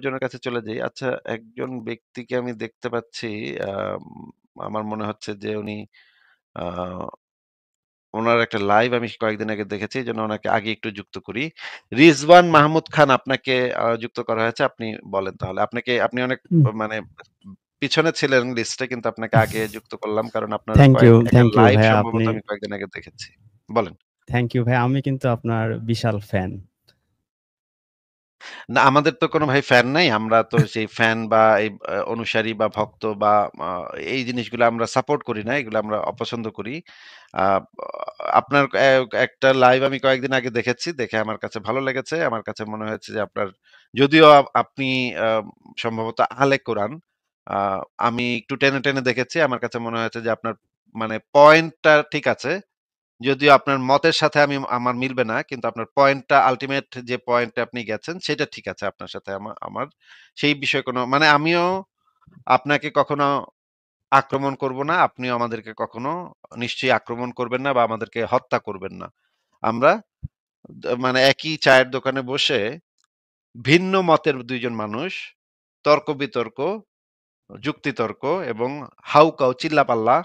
জনের কাছে চলে যাই। আচ্ছা, একজন ব্যক্তিকে আমি দেখতে পাচ্ছি, আম আমার মনে হচ্ছে যে উনি আ উনার একটা লাইভ আমি কয়েকদিন আগে দেখেছি। এজন্য উনাকে আগে একটু যুক্ত করি। রিজওয়ান মাহমুদ খান, আপনাকে যুক্ত করা হয়েছে। আপনি বলেন তাহলে। আপনি অনেক হুম। মানে পিছনে ছিলেন লিস্টে, কিন্তু আপনাকে আগে যুক্ত করলাম। কারণ আপনার একটা থ্যাংক ইউ লাইভ ভাইয়া সম্ভবত আপনি আমি কয়েকদিন আগে দেখেছি। বলেন। থ্যাংক ইউ ভাইয়া। আমি কিন্তু আপনার বিশাল ফ্যান। না, আমাদের তো কোনো ভাই ফ্যান নাই। আমরা তো সেই ফ্যান বা এই অনুসারী বা ভক্ত বা আ এই জিনিসগুলো আমরা সাপোর্ট করি না। এগুলো আমরা অপছন্দ করি। আ আপনার একটা লাইভ আমি কয়েকদিন আগে দেখেছি। দেখে আমার কাছে ভালো লেগেছে। আমার কাছে মনে হয়েছে যে আপনার, যদিও আপনি আ সম্ভবত আহলে কোরআন, আ আমি একটু টেনে, টেনে দেখেছি। আমার কাছে মনে হয়েছে যে আপনার মানে পয়েন্টটা ঠিক আছে। যদিও আপনার মতের সাথে আমার মিলবে না, কিন্তু আপনার পয়েন্টটা, আল্টিমেট যে পয়েন্টে আপনি গেছেন সেটা ঠিক আছে আপনার সাথে। আমার সেই বিষয়ে কোনো মানে, আমিও আপনাকে কখনো আক্রমণ করব না। আপনিও আমাদেরকে কখনো নিশ্চয়ই আক্রমণ করবেন না বা আমাদেরকে হত্যা করবেন না। আমরা মানে একই চায়ের দোকানে বসে ভিন্ন মতের ২ জন মানুষ তর্ক-বিতর্ক, যুক্তিতর্ক এবং হাউকাউ চিল্লাপাল্লা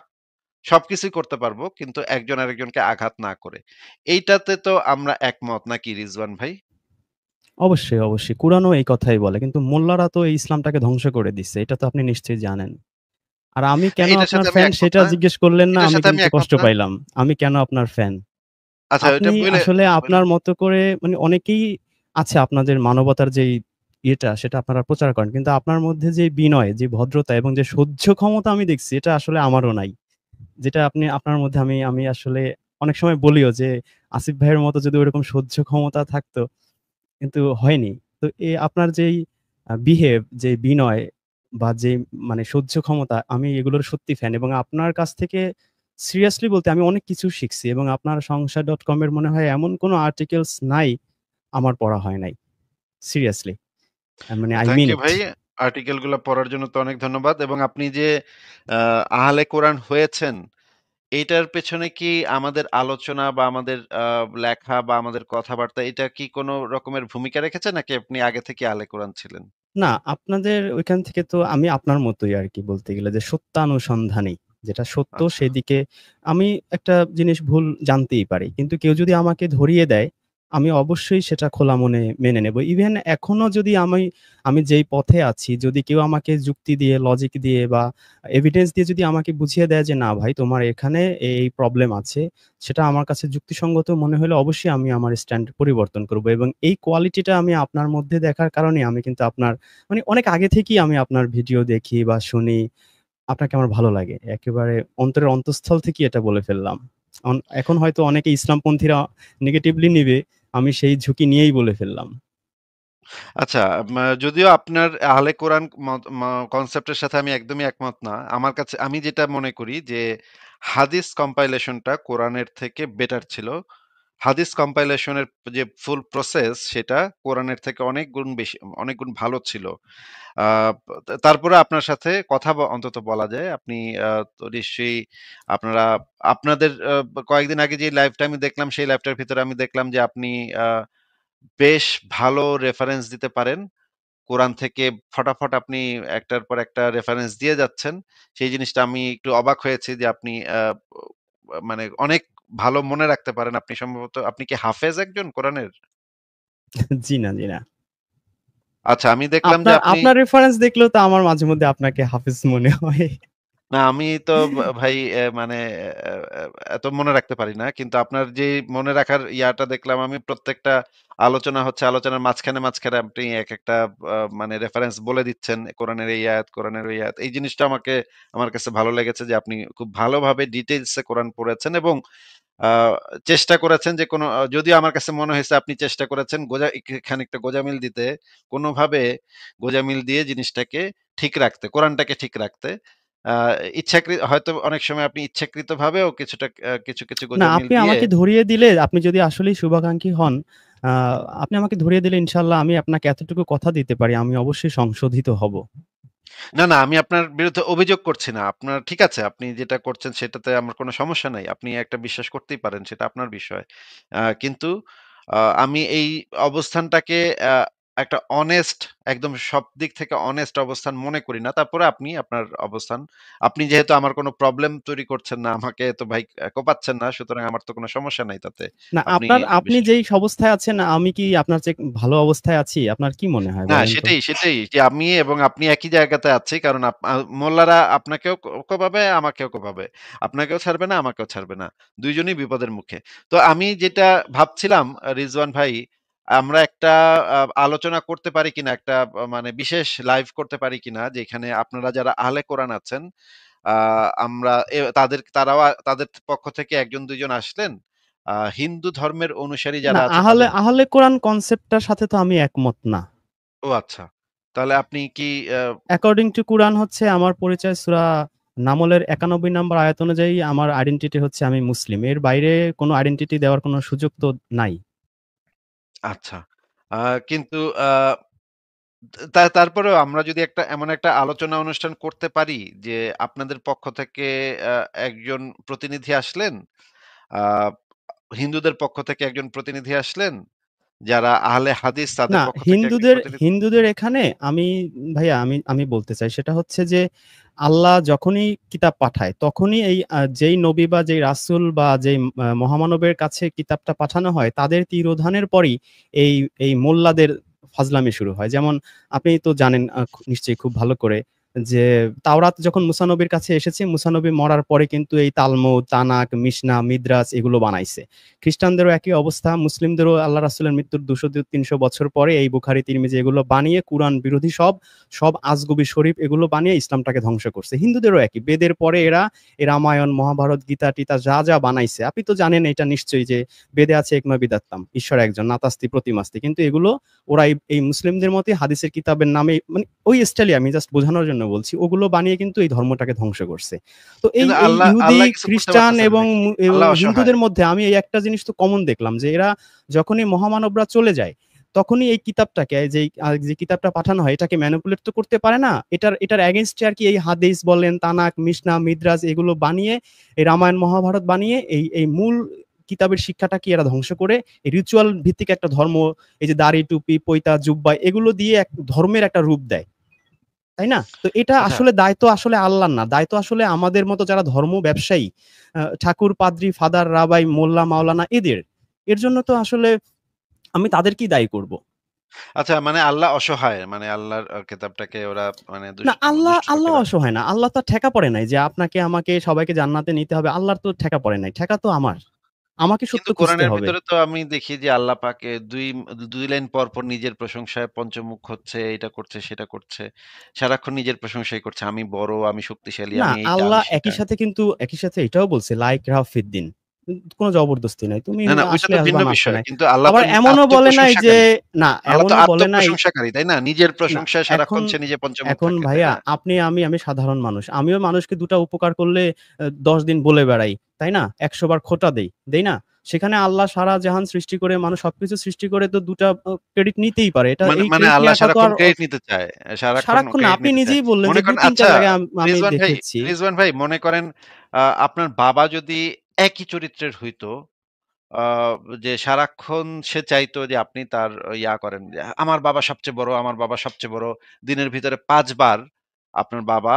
সবকিছুই করতে পারবো, কিন্তু একজন আরেকজনকে আঘাত না করে। এইটাতে তো আমরা একমত নাকি রিজওয়ান ভাই? অবশ্যই, অবশ্যই। কুরআনও এই কথাই বলে। কিন্তু মোল্লারা তো এই ইসলামটাকে ধ্বংস করে দিচ্ছে। এটা তো আপনি নিশ্চয়ই জানেন। আর আমি কেন এটার আপনার সাথে আমি ফ্যান একমত সেটা না। জিজ্ঞেস করলেন না, এটার আমি সাথে আমি কিন্তু একমত কষ্ট না। পাইলাম। আমি কেন আপনার ফ্যান? আচ্ছা, ওইটা আপনি আসলে বইলে আপনার মতো করে মানে অনেকেই আছে আপনাদের মানবতার যেই সেটা আপনারা প্রচার করেন। কিন্তু আপনার মধ্যে যে বিনয়, যে ভদ্রতা এবং যে সহ্য ক্ষমতা আমি দেখছি এটা আসলে আমারও নাই। যেটা আপনার মধ্যে আমি আসলে অনেক সময় বলিও যে, আসিফ ভাইয়ের মতো যদি ওরকম সহ্য ক্ষমতা থাকতো, কিন্তু হয়নি। তো আপনার যেই বিহেভ, যে বিনয় বা যে মানে সহ্য ক্ষমতা, আমি এগুলোর সত্যি ফ্যান এবং আপনার কাছ থেকে সিরিয়াসলি বলতে আমি অনেক কিছু শিখছি এবং আপনার সংসার.com এর মনে হয় এমন কোনো আর্টিকেলস নাই আমার পড়া হয় নাই। সিরিয়াসলি। মানে I thank mean you it. ভাই। আর্টিকেল গুলা পড়ার জন্য তো অনেক ধন্যবাদ। এবং আপনি যে আহলে কোরআন হয়েছেন, এইটার পেছনে কি আমাদের আলোচনা বা আমাদের লেখা বা আমাদের কথাবার্তা, এটা কি কোনো রকমের ভূমিকা রেখেছে, নাকি আপনি আগে থেকে আহলে কোরআন ছিলেন? না, আপনাদের ঐখান থেকে তো আমি আপনার মতোই আরকি বলতে গেলে যে সত্যানুসন্ধানী। যেটা সত্য আচ্ছা। সেদিকে আমি একটা জিনিস ভুল জানতেই পারি। কিন্তু কেউ যদি আমাকে ধরিয়ে দেয়, আমি অবশ্যই সেটা খোলা মনে মেনে নেব। ইভেন এখনো যদি আমি যেই পথে আছি, যদি কেউ আমাকে যুক্তি দিয়ে, লজিক দিয়ে বা এভিডেন্স দিয়ে যদি আমাকে বুঝিয়ে দেয় যে, "না ভাই তোমার এখানে এই প্রবলেম আছে।" সেটা আমার কাছে যুক্তিসঙ্গত মনে হলে অবশ্যই আমি আমার স্ট্যান্ড পরিবর্তন করব এবং এই কোয়ালিটিটা আমি আপনার মধ্যে দেখার কারণে আমি কিন্তু আপনার মানে অনেক আগে থেকেই আমি আপনার ভিডিও দেখি বা শুনি। আপনাকে আমার ভালো লাগে। একেবারে অন্তরের অন্তঃস্থল থেকেই এটা বলে ফেললাম। এখন হয়তো অনেকে ইসলামপন্থীরা নেগেটিভলি নিবে। আমি সেই ঝুঁকি নিয়েই বলে ফেললাম। আচ্ছা, যদিও আপনার আহলে কোরআন মত কনসেপ্টের সাথে আমি একদমই একমত না। আমার কাছে, আমি যেটা মনে করি যে হাদিস কম্পাইলেশনটা কোরআনের থেকে বেটার ছিল। হাদিস কম্পাইলেশন এর যে ফুল প্রসেস, সেটা কোরআনের থেকে অনেক গুণ বেশি, অনেক গুণ ভালো ছিল। আ তারপরে আপনার সাথে কথা অন্তত বলা যায়। আপনি তো নিশ্চয়ই আপনারা আপনাদের কয়েকদিন আগে যে লাইভটা আমি দেখলাম, সেই লাইভটার ভিতরে আমি দেখলাম যে আপনি আ বেশ ভালো রেফারেন্স দিতে পারেন। কোরআন থেকে ফটাফট আপনি একটার পর একটা রেফারেন্স দিয়ে যাচ্ছেন। সেই জিনিসটা আমি একটু অবাক হয়েছি যে আপনি মানে অনেক ভালো মনে রাখতে পারেন। আপনি সম্ভবত, আপনি কি হাফেজ একজন কোরআনের? জি না, জি না। আচ্ছা, আমি দেখলাম যে আপনার আপনি, আপনার রেফারেন্স দেখলেও তো আমার মাঝে মধ্যে আপনাকে হাফেজ মনে হয়। না, আমি তো ভাই মানে অ্যা অ্যা এত মনে রাখতে পারি না। কিন্তু আপনার যে মনে রাখার ইয়াটা দেখলাম আমি, প্রত্যেকটা আলোচনা হচ্ছে, আলোচনার মাঝখানে, মাঝখানে আপনি একেকটা মানে রেফারেন্স বলে দিচ্ছেন। কোরআনের এই আয়াত, কোরআনের ওই আয়াত। এই জিনিসটা আমার কাছে ভালো লেগেছে যে আপনি খুব ভালোভাবে ডিটেইলস এ কোরআন পড়েছেন এবং আ চেষ্টা করেছেন যে কোনো, যদিও আমার কাছে মনে হয়েছে আপনি চেষ্টা করেছেন খানিকটা গোঁজামিল দিতে, কোনোভাবে গোঁজামিল দিয়ে জিনিসটাকে ঠিক রাখতে, কোরআনটাকে ঠিক রাখতে। আ হয়তো অনেক সময় আপনি ইচ্ছাকৃতভাবেও কিছুটা কিছু, কিছু না, গোঁজামিল আপনি দিয়ে। আমাকে ধরিয়ে দিলে আপনি যদি আসলেই শুভাকাঙ্ক্ষী হন, আ আপনি আমাকে ধরিয়ে দিলে ইনশাআল্লাহ আমি আপনাকে এতটুকু কথা দিতে পারি, আমি অবশ্যই সংশোধিত হব। না, না, আমি আপনার বিরুদ্ধে অভিযোগ করছি না। আপনার ঠিক আছে, আপনি যেটা করছেন সেটাতে আমার কোনো সমস্যা নাই। আপনি একটা বিশ্বাস করতেই পারেন, সেটা আপনার বিষয়। কিন্তু আমি এই অবস্থানটাকে একটা অনেস্ট, একদম সব দিক থেকে অনেস্ট অবস্থান মনে করি না। তারপরে আপনি আপনার অবস্থান, আপনি যেহেতু আমার কোনো প্রবলেম তৈরি করছেন না, আমাকে তো ভাই কোপাচ্ছেন না, সুতরাং আমার তো কোনো সমস্যা নাই তাতে। না আপনি আপনি বিশেষ যেই অবস্থায় আছেন আমি কি আপনার চেয়ে ভালো অবস্থায় আছি? আপনার কি মনে হয় না, বলেন তো? সেটাই যে আমি এবং আপনি একই জায়গাতে আছি। কারণ মোল্লারা আপনাকেও কোপাবে, আমাকেও কোপাবে। আপনাকেও ছাড়বে না, আমাকেও ছাড়বে না। ২ জনই বিপদের মুখে। তো আমি যেটা ভাবছিলাম রিজওয়ান ভাই, আমরা একটা আলোচনা করতে পারি কিনা, একটা মানে বিশেষ লাইভ করতে পারি কিনা, যেখানে আপনারা যারা আহলে কোরআন আছেন, আ আমরা তারাও তাদের পক্ষ থেকে ১ জন ২ জন আসলেন। হিন্দু ধর্মের অনুসারী না যারা আছে তাদের আহলে কোরআন কনসেপ্টটার সাথে তো আমি একমত না। ও আচ্ছা। তাহলে আপনি কি আ অ্যাকর্ডিং টু কুরআন হচ্ছে আমার পরিচয় সূরা নামলের ৯১ নম্বর আয়াত অনুযায়ী আমার আইডেন্টিটি হচ্ছে আমি মুসলিম। এর বাইরে কোনো আইডেন্টিটি দেওয়ার কোনো সুযোগ তো নাই। আচ্ছা। আ কিন্তু তারপরেও আমরা যদি এমন একটা আলোচনা অনুষ্ঠান করতে পারি যে আপনাদের পক্ষ থেকে আ একজন প্রতিনিধি আসলেন, আ হিন্দুদের পক্ষ থেকে একজন প্রতিনিধি আসলেন, যারা আহলে হাদিস তাদের না পক্ষ থেকে একজন হিন্দুদের প্রতিনিধি হিন্দুদের এখানে আমি ভাইয়া আমি বলতে চাই সেটা হচ্ছে যে আল্লাহ যখনই কিতাব পাঠায় তখনই এই যেই নবী বা যেই রাসূল বা যেই মহামানবের কাছে কিতাবটা পাঠানো হয় তাদের তিরোধানের পরই এই মোল্লাদের ফাজলামি শুরু হয়। যেমন আপনি তো জানেন নিশ্চয়ই খুব ভালো করে যে তাওরাত যখন মুসা নবীর কাছে এসেছে, মুসা নবী মরার পরে কিন্তু এই তালমুদ, তানাক, মিশনা, মিদ্রাস এগুলো বানাইছে। খ্রিস্টানদেরও একই অবস্থা, মুসলিমদেরও আল্লাহ রাসূলের মৃত্যুর ২০০-৩০০ বছর পরে এই বুখারী, তিরমিজি এগুলো বানিয়ে কুরআন বিরোধী সব আজগুবি শরীফ এগুলো বানিয়ে ইসলামটাকে ধ্বংস করছে। হিন্দুদেরও একই। বেদের পরে এরা রামায়ণ, মহাভারত, গীতা-টিতা যা বানাইছে, আপনি তো জানেন এটা নিশ্চয়ই যে বেদে আছে একময় বিধাত্তাম, ঈশ্বর একজন, নাতাস্তি প্রতিমাস্তি। কিন্তু এগুলো ওরা এই মুসলিমদের মতই হাদিসের কিতাবের নামে মানে ওই স্টাইলে আমি জাস্ট বোঝানোর জন্য বলছি। ওগুলো বানিয়ে কিন্তু এই ধর্মটাকে ধ্বংস করছে। তো কিন্তু এই ইহুদি, আল্লাহ কিছু করতে খ্রিস্টান পারতেছেন এবং নাকি? এবং আল্লাহ অসহায়। হিন্দুদের মধ্যে আমি এই একটা জিনিস তো কমন দেখলাম যে এরা যখনই মহামানবরা চলে যায়, তখনই এই কিতাবটাকে যে কিতাবটা পাঠানো হয় এটাকে ম্যানিপুলেট তো করতে পারে না। এটার এগেইনস্ট এ আরকি এই হাদিস বলেন, তানাক, মিশনা, মিদ্রাজ এগুলো বানিয়ে এই রামায়ণ, মহাভারত বানিয়ে এই মূল কিতাবের শিক্ষাটাকে এরা ধ্বংস করে এই রিচুয়াল ভিত্তিক একটা ধর্ম, এই যে দাড়ি, টুপি, পৈতা, জুব্বা এগুলো দিয়ে এক ধর্মের একটা রূপ দেয়। তাই না? তো এটা আচ্ছা, আসলে দায়িত্ব আসলে আল্লাহর না। দায়িত্ব আসলে আমাদের মতো যারা ধর্ম ব্যবসায়ী, ঠাকুর, পাদ্রী, ফাদার, রাবাই, মোল্লা, মাওলানা এদের। এর জন্য তো আসলে আমি তাদেরকেই দায়ী করব। আচ্ছা, মানে আল্লাহ অসহায়। মানে আল্লাহর কেতাবটাকে ওরা মানে না দুষ্ট আল্লাহ লোকেরা অসহায় না। আল্লাহ তার ঠেকা পড়ে নাই যে আপনাকে আমাকে সবাইকে জান্নাতে নিতে হবে। আল্লাহর তো ঠেকা পড়ে নাই। ঠেকা তো আমার। আমাকে সত্য কিন্তু খুঁজতে কোরআনের হবে। ভিতরে তো আমি দেখি যে আল্লাহ পাক ২ লাইন পর নিজের প্রশংসায় পঞ্চমুখ হচ্ছে, এটা করছে, সেটা করছে। সারাক্ষণ নিজের প্রশংসাই করছে। আমি বড়, আমি শক্তিশালী, না আমি এইটা, আল্লাহ আমি সেটা। একই সাথে এটাও বলছে লা ইকরাহা ফিদ্দিন। কোন জবরদস্তি নাই। তুমি না, ওইটা আসলে তো ভিন্ন আসবা না আসো বিষয়। নাই। কিন্তু আল্লাহ তো আবার এমনও বলে নাই যে আত্মপ্রশংসাকারী। না আল্লাহ তো এমনও বলে নাই আত্মপ্রশংসাকারী, তাই না? নিজের না, প্রশংসায় এখন সারাক্ষণ সে নিজে পঞ্চমুখ এখন থাকে, তাই ভাইয়া না? আপনি আমি সাধারণ মানুষ। আমিও মানুষকে ২ টা উপকার করলে ১০ দিন বলে বেড়াই। তাই না? ১০০ বার খোঁটা দেই। দেই না? সেখানে আল্লাহ সারা জাহান সৃষ্টি করে মানুষ সবকিছু সৃষ্টি করে তো ২ টা ক্রেডিট নিতেই পারে। এই মানে ক্রেডিট আল্লাহ নেয়াটা তো সারাক্ষণ আর ক্রেডিট নিতে চায়। সারাক্ষণ সারাক্ষণ না। ক্রেডিট আপনি নিতে চায়। নিজেই বললেন মনে যে করেন ২-৩ টা আচ্ছা, জায়গায় আমি রিজওয়ান ভাই দেখেছি। মনে করেন আপনার বাবা যদি একই চরিত্রের হইতো, আ যে সারাক্ষণ সে চাইতো যে আপনি তার করেন যে, "আমার বাবা সবচেয়ে বড়, আমার বাবা সবচেয়ে বড়।" দিনের ভিতরে ৫ বার আপনার বাবা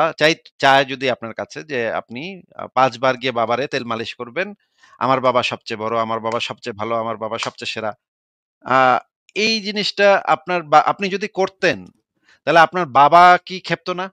চায় যদি আপনার কাছে যে আপনি ৫ বার গিয়ে বাবারে তেল মালিশ করবেন। "আমার বাবা সবচেয়ে বড়, আমার বাবা সবচেয়ে ভালো, আমার বাবা সবচেয়ে সেরা।" আ এই জিনিসটা আপনি যদি করতেন, তাহলে আপনার বাবা কি খেপতো না?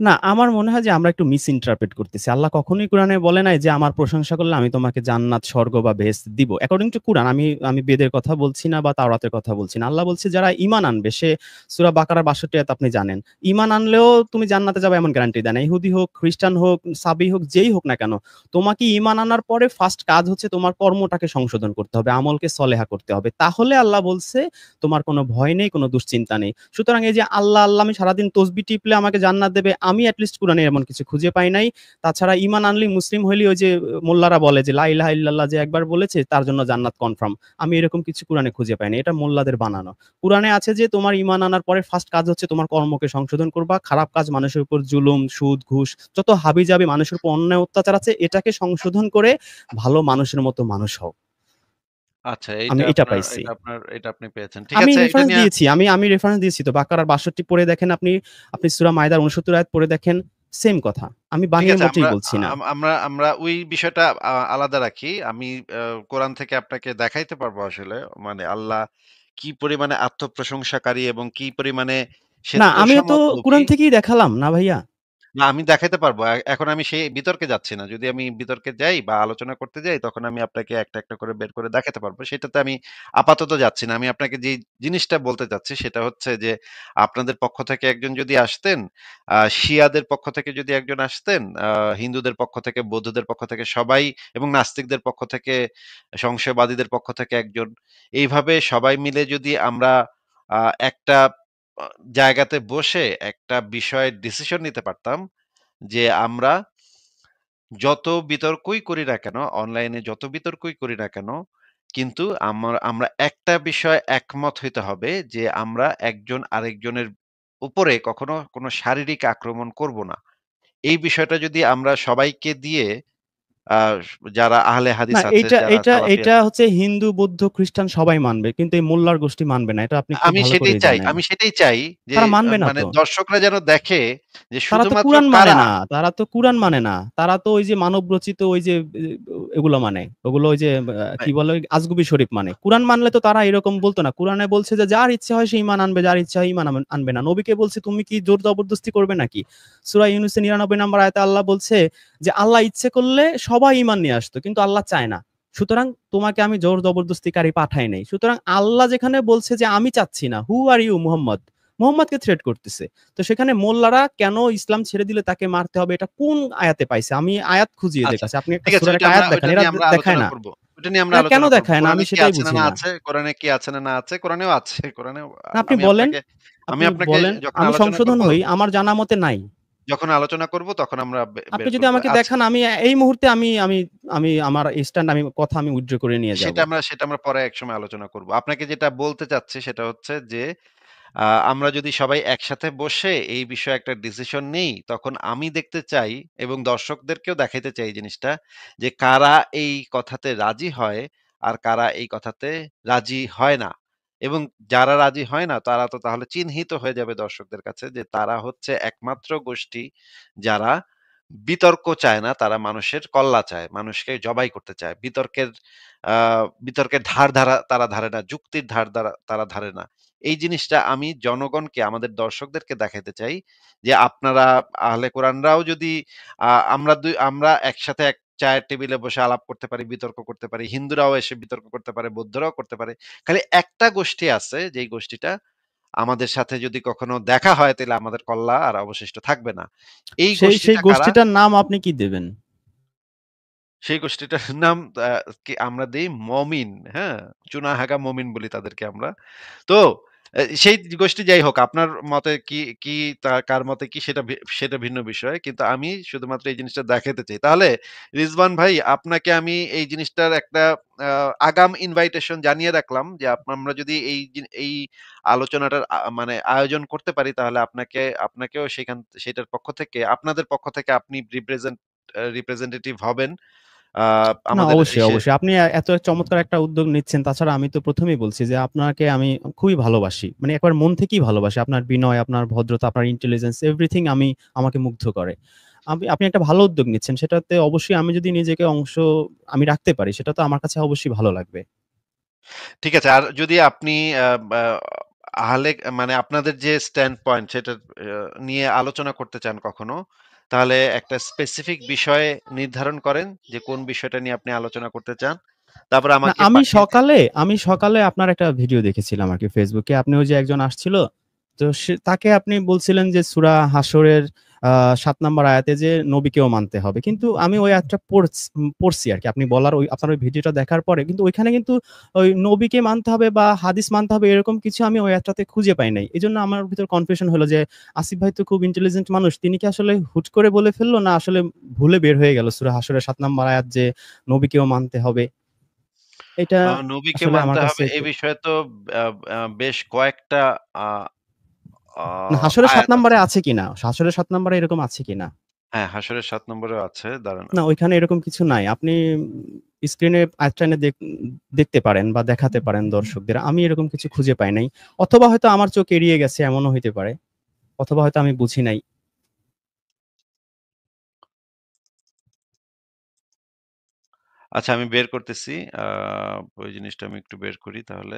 না, আমার মনে হয় যে আমরা একটু মিস ইন্টারপ্রেট করতেছি। আল্লাহ কখনোই কুরআনে বলে নাই যে, "আমার প্রশংসা করলে আমি তোমাকে জান্নাত, স্বর্গ বা বেহেশত দিব।" অ্যাকর্ডিং টু কুরআন আমি বেদের কথা বলছি না বা তাওরাতের কথা বলছি না। আল্লাহ বলছে যারা ঈমান আনবে সে সূরা বাকারার ৬২ আয়াত আপনি জানেন। ঈমান আনলেও তুমি জান্নাতে যাবে এমন গ্যারান্টি দেয় না। ইহুদি হোক, খ্রিস্টান হোক, সাবি হোক, যেই হোক না কেন, তোমাকে ঈমান আনার পরে ফার্স্ট কাজ হচ্ছে তোমার কর্মটাকে সংশোধন করতে হবে। আমলকে সলেহা করতে হবে। তাহলে আল্লাহ বলছে তোমার কোনো ভয় নেই, কোনো দুশ্চিন্তা নেই। সুতরাং এই যে আল্লাহ আমি সারাদিন তসবিহ টিপলে আমাকে জান্নাত দেবে, আমি এট লিস্ট কুরআনে এমন কিছু খুঁজে পাই নাই। তাছাড়া ঈমান আনলেই মুসলিম হইলেই ওই যে মোল্লারা বলে যে লা ইলাহা ইল্লাল্লাহ যে একবার বলেছে তার জন্য জান্নাত কনফার্ম। আমি এরকম কিছু কুরআনে খুঁজে পাই নাই। এটা মোল্লাদের বানানো। কুরআনে আছে যে তোমার ঈমান আনার পরে ফার্স্ট কাজ হচ্ছে তোমার কর্মকে সংশোধন করবা। খারাপ কাজ মানুষের উপর জুলুম, সুদ, ঘুষ যত হাবি-জাবি মানুষের উপর অন্যায় অত্যাচার আছে এটাকে সংশোধন করে ভালো মানুষের মতো মানুষ হও। আচ্ছা, আমি এটা পাইছি। এটা আপনি পেয়েছেন। ঠিক আমি আছে, এটা রেফারেন্স নিয়ে দিয়েছি। আমি রেফারেন্স দিয়েছি তো। বাকারার ৬২ পড়ে দেখেন আপনি, আপনি সূরা মায়দার ৬৯ আয়াত পড়ে দেখেন, সেম কথা। আমি ঠিক বানিয়ে আছে, মোটেই বলছি না। আমরা ওই বিষয়টা আলাদা রাখি। আমি কোরআন থেকে আপনাকে দেখাইতে পারবো আসলে মানে আল্লাহ কি পরিমাণে আত্মপ্রশংসাকারী এবং কি পরিমাণে না, আমিও তো তোষামোদমুখী। কুরআন থেকেই দেখালাম না ভাইয়া? না, আমি দেখাইতে পারবো। এখন আমি সেই বিতর্কে যাচ্ছি না। যদি আমি বিতর্কে যাই বা আলোচনা করতে যাই, তখন আমি আপনাকে একটা করে বের করে দেখাতে পারবো। সেটাতে আমি আপাতত যাচ্ছি না। আমি আপনাকে যেই জিনিসটা বলতে চাচ্ছি সেটা হচ্ছে যে, আপনাদের পক্ষ থেকে একজন যদি আসতেন, শিয়াদের পক্ষ থেকে যদি একজন আসতেন, হিন্দুদের পক্ষ থেকে, বৌদ্ধদের পক্ষ থেকে সবাই এবং নাস্তিকদের পক্ষ থেকে, সংশয়বাদীদের পক্ষ থেকে একজন। এইভাবে সবাই মিলে যদি আমরা আ একটা আ জায়গাতে বসে একটা বিষয়ের ডিসিশন নিতে পারতাম যে আমরা যত বিতর্কই করি না কেন, অনলাইনে যত বিতর্কই করি না কেন, কিন্তু আমরা একটা বিষয়ে একমত হইতে হবে যে আমরা একজন আরেকজনের উপরে কখনো কোনো শারীরিক আক্রমণ করব না। এই বিষয়টা যদি আমরা সবাইকে দিয়ে আ যারা আহলে না, হাদিস আছে, এইটা যারা এইটা সালাফি এইটা হচ্ছে হিন্দু, বৌদ্ধ, খ্রিস্টান সবাই মানবে। কিন্তু এই মোল্লার গোষ্ঠী মানবে না। এটা আপনি খুব আমি ভালো সেটাই করেই চাই। জানেন। আমি সেটাই চাই যে তারা মানবে না মানে তো। দর্শকরা যেন দেখে যে তারা তো শুধুমাত্র কুরআন মানে কারা না। তারা তো কুরআন মানে না। তারা তো ওই যে মানব রচিত ওই যে এগুলো মানে। ওগুলো ওই যে কি বলে ওই আজগুবি শরীফ মানে। কুরআন মানলে তো তারা এরকম বলতো না। কুরআনে বলছে যে যার ইচ্ছা হয় সে ঈমান আনবে, যার ইচ্ছা হয় ঈমান আনবে না। নবীকে বলছে তুমি কি জোর জবরদস্তি করবে নাকি? সূরা ইউনূসের ৯৯ নম্বর আয়াতে আল্লাহ বলছে যে আল্লাহ ইচ্ছে করলে সবাই ঈমান নিয়ে আসতো। কিন্তু আল্লাহ চায় না। সুতরাং তোমাকে আমি জোর জবরদস্তিকারী পাঠাই নাই। সুতরাং আল্লাহ যেখানে বলছে যে আমি চাচ্ছি না, হু আর ইউ মুহাম্মদ? মুহাম্মদকে থ্রেট করতেছে। তো সেখানে মোল্লারা কেন ইসলাম ছেড়ে দিলে তাকে মারতে হবে এটা কোন আয়াতে পাইছে? আমি আয়াত খুঁজি এদের আচ্ছা। কাছে। আপনি একটা ঠিক আছে, সূরার একটা আয়াত দেখান। ওইটা এরা নিয়ে আমরা দেখায় আলোচনা না। করব। ওইটা নিয়ে আমরা এরা কেন আলোচনা করব। দেখায় না? আমি কোরআনে কি সেটাই আছে না বুঝি না না। আছে, কোরআনে কি আছে না না আছে, কোরআনেও আছে। কোরআনেও না আপনি আমি বলেন, আপনাকে আমি আপনি আপনাকে বলেন। যখন আমি আলোচনা সংশোধন করব হই। আমার জানা মতে নাই। আলোচনা করব তখন আমরা আপনি বের যদি করব। আমাকে আচ্ছা, দেখান আমি এই মুহূর্তে আমি আমি আমি আমার স্ট্যান্ড আমি কথা আমি উইথড্র করে নিয়ে যাব। সেটা আমরা পরে একসময় আলোচনা করব। আপনাকে যেটা বলতে চাচ্ছি সেটা হচ্ছে যে আমরা যদি সবাই একসাথে বসে এই বিষয়ে একটা ডিসিশন নেই, তখন আমি দেখতে চাই এবং দর্শকদেরকেও দেখাইতে চাই এই জিনিসটা যে কারা এই কথাতে রাজি হয় আর কারা এই কথাতে রাজি হয় না। এবং যারা রাজি হয় না তারা তো তাহলে চিহ্নিত হয়ে যাবে দর্শকদের কাছে যে তারা হচ্ছে একমাত্র গোষ্ঠী যারা বিতর্ক চায় না, তারা মানুষের কল্লা চায়, মানুষকে জবাই করতে চায়। বিতর্কের তারা ধারে না, যুক্তির তারা ধারে না। এই জিনিসটা আমি জনগণকে, আমাদের দর্শকদেরকে দেখাইতে চাই যে আপনারা আহলে কোরআনরাও যদি আমরা একসাথে এক চায়ের টেবিলে বসে আলাপ করতে পারি, বিতর্ক করতে পারি। হিন্দুরাও এসে বিতর্ক করতে পারে, বৌদ্ধরাও করতে পারে। খালি একটা গোষ্ঠী আছে যেই গোষ্ঠীটা আমাদের সাথে যদি কখনো দেখা হয় তাহলে আমাদের কল্লা আর অবশিষ্ট থাকবে না। এই সেই গোষ্ঠীটা কারা? গোষ্ঠীটার নাম আপনি কি দেবেন? সেই গোষ্ঠীটার নাম আমরা দেই মমিন, হ্যাঁ? চুনাহাগা মমিন বলি তাদেরকে আমরা। তো সেই গোষ্ঠী যাই হোক, আপনার মতে কি কার মতে কি সেটা ভিন্ন বিষয়। কিন্তু আমি শুধুমাত্র এই জিনিসটা দেখাতে চাই। তাহলে রিজওয়ান ভাই, আপনাকে আমি এই জিনিসটার একটা আ আগাম ইনভাইটেশন জানিয়ে রাখলাম যে আমরা যদি এই আলোচনাটার মানে আয়োজন করতে পারি তাহলে আপনাকেও সেটার পক্ষ থেকে, আপনাদের পক্ষ থেকে আপনি রিপ্রেজেন্টেটিভ হবেন। আ না আমাদের অবশ্যই, ইসে অবশ্যই। আপনি এত চমৎকার একটা উদ্যোগ নিচ্ছেন। তাছাড়া আমি তো ১ম এই বলছি যে আপনাকে আমি খুবই ভালোবাসি। মানে একবার মন থেকেই ভালোবাসি। আপনার বিনয়, আপনার ভদ্রতা, আপনার ইন্টেলিজেন্স এভরিথিং আমাকে মুগ্ধ করে। আপনি একটা ভালো উদ্যোগ নিচ্ছেন। সেটাতে অবশ্যই আমি যদি নিজেকে আমি রাখতে পারি সেটা তো আমার কাছে অবশ্যই ভালো লাগবে। ঠিক আছে। আর যদি আপনি আ বা আহলে মানে আপনাদের যে স্ট্যান্ড পয়েন্ট সেটা নিয়ে আলোচনা করতে চান কখনো, তাহলে একটা স্পেসিফিক বিষয় নির্ধারণ করেন যে কোন বিষয়টা নিয়ে আপনি আলোচনা করতে চান। তারপর না আমাকে পাঠিয়ে দিন। আমি সকালে আপনার একটা ভিডিও দেখেছিলাম আরকি Facebook এ। আপনি ওই যে একজন আসছিল, তো তাকে আপনি বলছিলেন যে সূরা হাসরের আ ৭ নাম্বার আয়াতে যে নবীকেও মানতে হবে। কিন্তু আমি ওই আয়াতটা পড়ছি আরকি। আপনি বলার আপনার ওই ভিডিওটা দেখার পরে কিন্তু ওইখানে কিন্তু ওই নবীকে মানতে হবে বা হাদিস মানতে হবে এরকম কিছু আমি ওই আয়াতটাতে খুঁজে পাই নাই। এজন্য আমার ভিতর কনফিউশন হলো যে আসিফ ভাই তো খুব ইন্টেলিজেন্ট মানুষ। তিনি কি আসলে হুট করে বলে ফেলল না আসলে ভুলে বের হয়ে গেল সূরা হাসরের ৭ নাম্বার আয়াত যে নবীকেও মানতে হবে। এটা নবীকে আসলে আমার মানতে কাছে হবে এই একটু বিষয়ে তো আ আ বেশ কয়েকটা আ আ না হাসরের ৭ আয়াত নাম্বারে আছে। আছে কিনা? হাসরের ৭ নাম্বারে এরকম আছে কিনা? হ্যাঁ, হাসরের ৭ নম্বরেও আছে। দাঁড়ান। না, ওইখানে এরকম কিছু নাই। আপনি স্ক্রিনে আরেকটা এনে দেখতে পারেন বা দেখাতে পারেন দর্শকদের। আমি এরকম কিছু খুঁজে পাই নাই। অথবা হয়তো আমার চোখ এড়িয়ে গেছে এমনও হইতে পারে। অথবা হয়তো আমি বুঝি নাই। আচ্ছা, আমি বের করতেছি। আ ওই জিনিসটা আমি একটু বের করি তাহলে।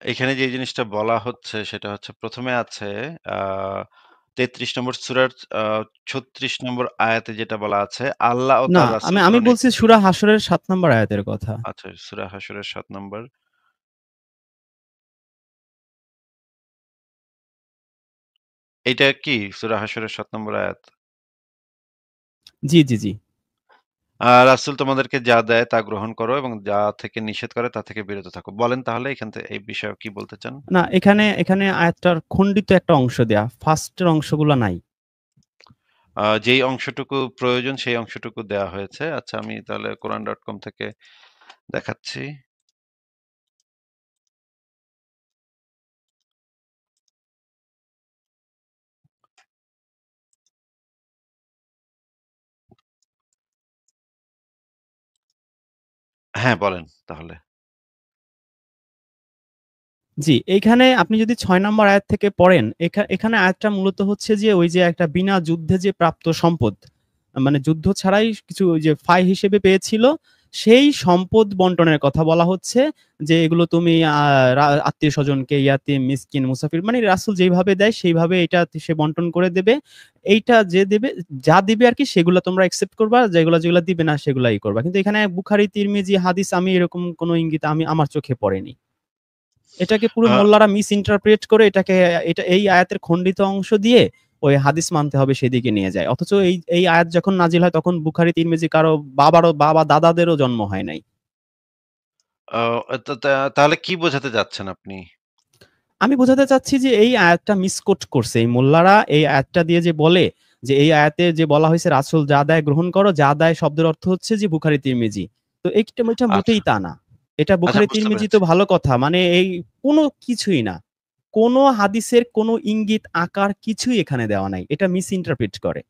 এখানে যে জিনিসটা বলা হচ্ছে সেটা হচ্ছে ১ম এ আছে আ ৩৩ নম্বর সূরার আ ৩৬ নম্বর আয়াতে যেটা বলা আছে, আল্লাহ ও না, তার আমি রাসূল কোন আমি বলছি সূরা হাশরের ৭ নাম্বার আয়াতের কথা। আচ্ছা, সূরা হাশরের ৭ নম্বর। এইটা কি সূরা হাশরের ৭ নম্বর আয়াত? জি, জি, জি। রাসূল তোমাদেরকে যা দেয় তা গ্রহণ করো এবং যা থেকে নিষেধ করে তা থেকে বিরত থাকো। বলেন তাহলে এই বিষয়ে কি বলতে চান? না, এখানে আয়াতটার খণ্ডিত একটা অংশ দেয়া। ফার্স্ট এর অংশগুলা নাই। যেই অংশটুকু প্রয়োজন সেই অংশটুকু দেয়া হয়েছে। আচ্ছা, আমি তাহলে কোরআন.কম থেকে দেখাচ্ছি। হ্যাঁ, বলেন তাহলে। জি, এইখানে আপনি যদি ৬ নাম্বার আয়াত থেকে পড়েন, এখানে আয়াতটা মূলত হচ্ছে যে ওই যে একটা বিনা যুদ্ধে যে প্রাপ্ত সম্পদ, মানে যুদ্ধ ছাড়াই কিছু ওই যে ফায় হিসেবে পেয়েছিল, সেই সম্পদ বন্টনের কথা বলা হচ্ছে যে এগুলো তুমি আত্মীয়স্বজনকে, ইয়াতীম, মিসকিন, মুসাফির মানে রাসূল যেইভাবে দেয় সেইভাবে এটা সে বন্টন করে দেবে। এইটা যে দেবে যা দিবে আরকি সেগুলা তোমরা একসেপ্ট করবা, যেগুলা দিবে না সেগুলা করবা। কিন্তু এখানে বুখারী, তিরমিজি হাদিস আমি এরকম কোন ইঙ্গিত আমার চোখে পড়েনি। এটাকে পুরো আ মোল্লারা মিস ইন্টারপ্রেট করে এই আয়াতের খণ্ডিত অংশ দিয়ে ওই হাদিস মানতে হবে সেদিকে নিয়ে যায়। অথচ এই আয়াত যখন নাজিল হয় তখন বুখারী, তিরমিজি কারো দাদাদেরও জন্ম হয় নাই। আ তা তা তাহলে কি বোঝাতে চাচ্ছেন আপনি? আমি বোঝাতে চাচ্ছি যে এই আয়াতটা মিসকোট করছে। এই মোল্লারা এই আয়াতটা দিয়ে যে বলে যে এই আয়াতে যে বলা হইছে রাসূল যা দেয় গ্রহণ করো, যা দেয় শব্দের অর্থ হচ্ছে যে বুখারী, তিরমিজি। তো এটা আচ্ছা, মোটেই তা না। এটা আচ্ছা বুখারী, বুঝতে তিরমিজি তো পেরেছি। ভালো কথা। মানে এই কোনো কিছুই না। কোনো হাদিসের কোনো ইঙ্গিত, আকার কিছুই এখানে দেওয়া নাই। এটা মিস ইন্টারপ্রিট করে।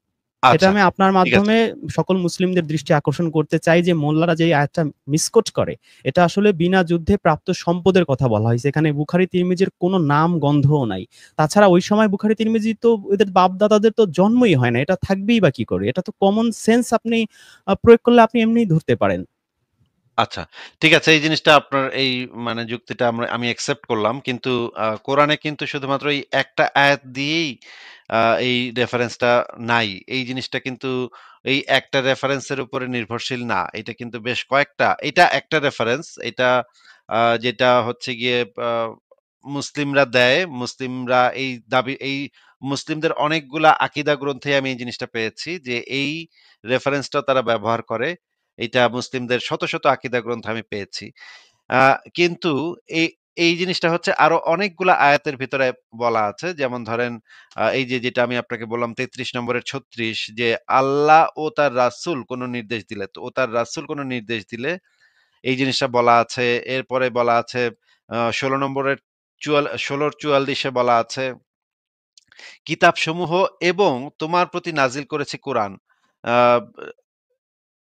এটা আচ্ছা, আমি আপনার ঠিক আছে। মাধ্যমে সকল মুসলিমদের দৃষ্টি আকর্ষণ করতে চাই যে মোল্লারা যে এই আয়াতটা মিসকোট করে, এটা আসলে বিনা যুদ্ধে প্রাপ্ত সম্পদের কথা বলা হইছে। এখানে বুখারী, তিরমিজির কোনো নাম গন্ধও নাই। তাছাড়া ওই সময় বুখারী, তিরমিজি তো এদের বাপ-দাদাদের তো জন্মই হয় না। এটা থাকবেই বা কি করে? এটা তো কমন সেন্স আপনি প্রয়োগ করলে আপনি এমনিই ধরতে পারেন। আচ্ছা, ঠিক আছে। এই জিনিসটা আপনার এই মানে যুক্তিটা আমি অ্যাকসেপ্ট করলাম। কিন্তু কোরআনে কিন্তু শুধুমাত্র এই একটা আয়াত দিয়েই আ এই রেফারেন্সটা নাই। এই জিনিসটা কিন্তু এই একটা রেফারেন্সের উপরে নির্ভরশীল না। এটা কিন্তু বেশ কয়েকটা। এটা একটা রেফারেন্স। এটা যেটা হচ্ছে গিয়ে আ মুসলিমরা দেয়। মুসলিমরা এই মুসলিমদের অনেকগুলা আকীদা গ্রন্থে আমি এই জিনিসটা পেয়েছি যে এই রেফারেন্সটাও তারা ব্যবহার করে। এইটা মুসলিমদের শত, শত আকীদা গ্রন্থে আমি পেয়েছি। আ কিন্তু এই এই জিনিসটা হচ্ছে আরো অনেকগুলা আয়াতের ভিতরে বলা আছে। যেমন ধরেন এই যে যেটা আমি আপনাকে বললাম ৩৩ নম্বরের ৩৬ যে আল্লাহ ও তার রাসূল কোন নির্দেশ দিলে তো ও তার রাসূল কোন নির্দেশ দিলে এই জিনিসটা বলা আছে। এরপরে বলা আছে ১৬ নম্বরের ১৬ র ৪৪ এ বলা আছে কিতাবসমূহ এবং তোমার প্রতি নাজিল করেছি কোরআন। আ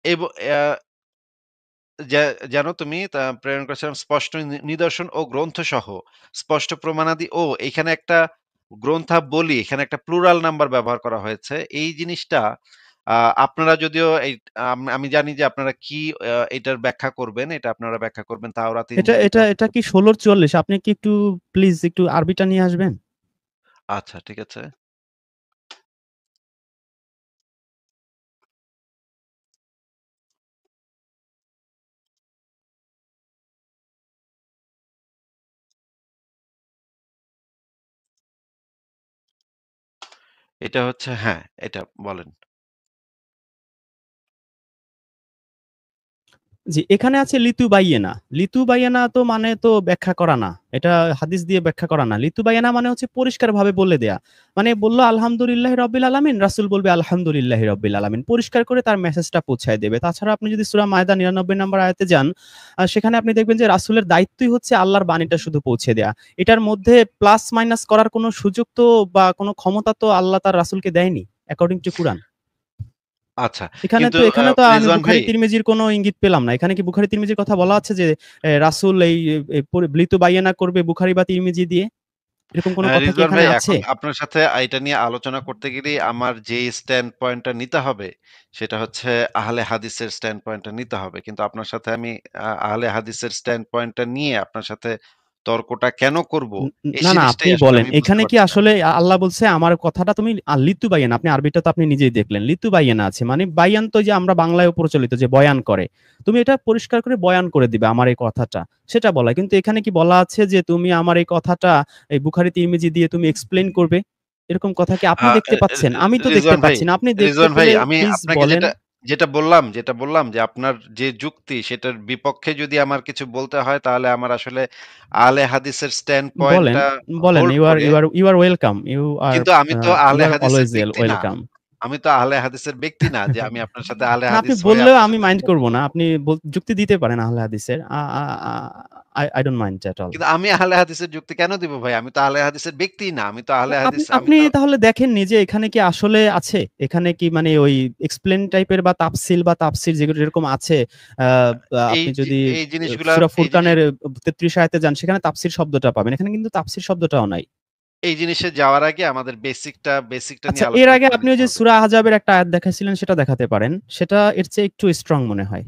এব অ্যা যে যেন তুমি প্রেরণ করেছিলাম স্পষ্ট নিদর্শন ও গ্রন্থসহ স্পষ্ট প্রমাণাদি ও এখানে একটা গ্রন্থাবলী, এখানে একটা প্লুরাল নাম্বার ব্যবহার করা হয়েছে। এই জিনিসটা আ আপনারা যদিও আমি জানি যে আপনারা কি এটার ব্যাখ্যা করবেন। এটা আপনারা ব্যাখ্যা করবেন তাওরাত, এটা ইনজিল এটা এটা। এটা কি ১৬ র ৪৪? আপনি কি একটু প্লিজ একটু আরবিটা নিয়ে আসবেন? আচ্ছা, ঠিক আছে। এটা হচ্ছে হ্যাঁ, এটা বলেন। জি, এখানে আছে লিতুবাইয়েনা। লিতুবাইয়েনা তো মানে তো ব্যাখ্যা করা না। এটা হাদিস দিয়ে ব্যাখ্যা করা না। লিতুবাইয়েনা মানে হচ্ছে পরিষ্কারভাবে বলে দেয়া। মানে বলল আলহামদুলিল্লাহি রাব্বিল আলামিন, রাসূল বলবে আলহামদুলিল্লাহি রাব্বিল আলামিন। পরিষ্কার করে তার মেসেজটা পৌঁছায় দেবে। তাছাড়া আপনি যদি সূরা মায়দা ৯৯ নম্বর আয়াতে যান, সেখানে আপনি দেখবেন যে রাসূলের দায়িত্বই হচ্ছে আল্লাহর বাণীটা শুধু পৌঁছে দেয়া। এটার মধ্যে প্লাস মাইনাস করার কোনো সুযোগ তো বা কোনো ক্ষমতা তো আল্লাহ তার রাসূলকে দেয়নি অ্যাকর্ডিং টু কুরআন। আচ্ছা। এখানে কিন্তু তো এখানে তো আমি রিজওয়ান বুখারী ভাই তিরমিজির কোনো ইঙ্গিত পেলাম না। এখানে কি বুখারী তিরমিজির কথা বলা আছে যে রাসূল এই ব্লিতু বাইয়ানা করবে বুখারী বা তিরমিজি দিয়ে? এরকম কোনো কথা কি রিজওয়ান এখানে ভাই আছে? এখন আপনার সাথে এটা নিয়ে আলোচনা করতে গেলেই আমার যেই স্ট্যান্ড পয়েন্টটা নিতে হবে, সেটা হচ্ছে আহলে হাদিসের স্ট্যান্ড পয়েন্টটা নিতে হবে। কিন্তু আপনার সাথে আমি আহলে হাদিসের স্ট্যান্ড পয়েন্টটা নিয়ে আপনার সাথে তর্কটা কেন করব? ন এই না, না আপনি জিনিসটাই আসলে বলেন। আমি বুঝতে এখানে কি পারছি না। আসলে আল্লাহ বলছে আমার কথাটা তুমি লিতু বাইয়ান, আপনি আরবিটা তো আপনি নিজেই দেখলেন। লিতু বাইয়ানা আছে। মানে বায়ান তো যে আমরা বাংলায়ও প্রচলিত যে বয়ান করে। তুমি এটা পরিষ্কার করে বয়ান করে দিবে আমার এই কথাটা। সেটা বলা। কিন্তু এখানে কি বলা আছে যে তুমি আমার এই কথাটা এই বুখারী তিরমিজি দিয়ে তুমি এক্সপ্লেইন করবে? এরকম কথা কি আ আপনি দেখতে এ এ পাচ্ছেন? আমি তো দেখতে রিজওয়ান ভাই, পাচ্ছি না। আপনি দেখতে রিজওয়ান ভাই পেলে আমি প্লিজ আপনাকে বলেন। যেটা বললাম যে আপনার যে যুক্তি সেটার বিপক্ষে যদি আমার কিছু বলতে হয় তাহলে আমার আসলে আহলে হাদিসের স্ট্যান্ড বলেন, পয়েন্টটা বলেন। হোল্ড ইউ আর করে ইউ আর ইউ আর ওয়েলকাম। কিন্তু আমি তো ইউ আহলে আর হাদিসের অলওয়েজ ব্যক্তি না। ওয়েলকাম। আমি তো আহলে হাদিসের ব্যক্তি না যে আমি আপনার সাথে আহলে না আপনি হাদিস হয়ে বললেও আপনার আমি সাথে মাইন্ড বিতর্ক করব না। করব। আপনি যুক্তি দিতে পারেন আহলে হাদিসের। আ আ আ I don't mind at all. কিন্তু আমি আহলে হাদিসের যুক্তি কেন দিব ভাই? আমি তো আহলে হাদিসের ব্যক্তিই না। আমি তো আহলে হাদিস আপনি আমি আপনি তো তাহলে দেখেননি যে এখানে কি আসলে আছে? এখানে কি মানে ওই এক্সপ্লেইন টাইপের বা তাফসিল বা তাফসির যেগুলো যেরকম আছে, আ এই আপনি যে যদি এই জিনিসগুলা সূরা এই জিনিস ফুরকানের ৩৩ আয়াতে যান সেখানে তাফসির শব্দটা পাবেন। এখানে কিন্তু তাফসির শব্দটাও নাই। এই জিনিসে যাওয়ার আগে আমাদের বেসিকটা আচ্ছা, নিয়ে এর আলোচনা আগে করে আপনি ওই নিতে যে হবে। সূরা আহজাবের একটা আয়াত দেখাইছিলেন সেটা দেখাতে পারেন। সেটা এর চেয়ে একটু স্ট্রং মনে হয়।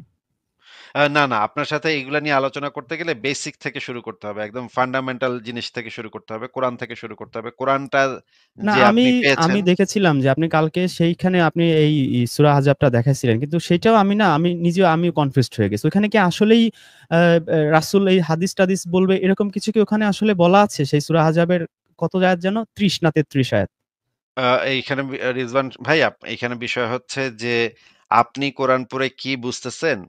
না, না আপনার সাথে এগুলা নিয়ে আলোচনা করতে গেলে বেসিক থেকে শুরু করতে হবে। একদম ফান্ডামেন্টাল জিনিস থেকে শুরু করতে হবে। কোরআন থেকে শুরু করতে হবে। কোরআনটা না, যে আমি আপনি আমি পেয়েছেন দেখেছিলাম যে আপনি কালকে সেইখানে আপনি এই সূরা আহজাবটা দেখাইছিলেন। কিন্তু সেইটাও আমি নিজেও আমিও কনফিউজড হয়ে গেছি। ওখানে কি আসলেই আ রাসূল এই হাদিস-টাদিস বলবে এরকম কিছু কি ওখানে আসলে বলা আছে? সেই সূরা আহজাবের কত আয়াত যেন? ৩০ না ৩৩ আয়াত। আ এইখানে রিজওয়ান ভাই এইখানে বিষয় হচ্ছে যে আপনি কোরআন পড়ে কি বুঝতেছেন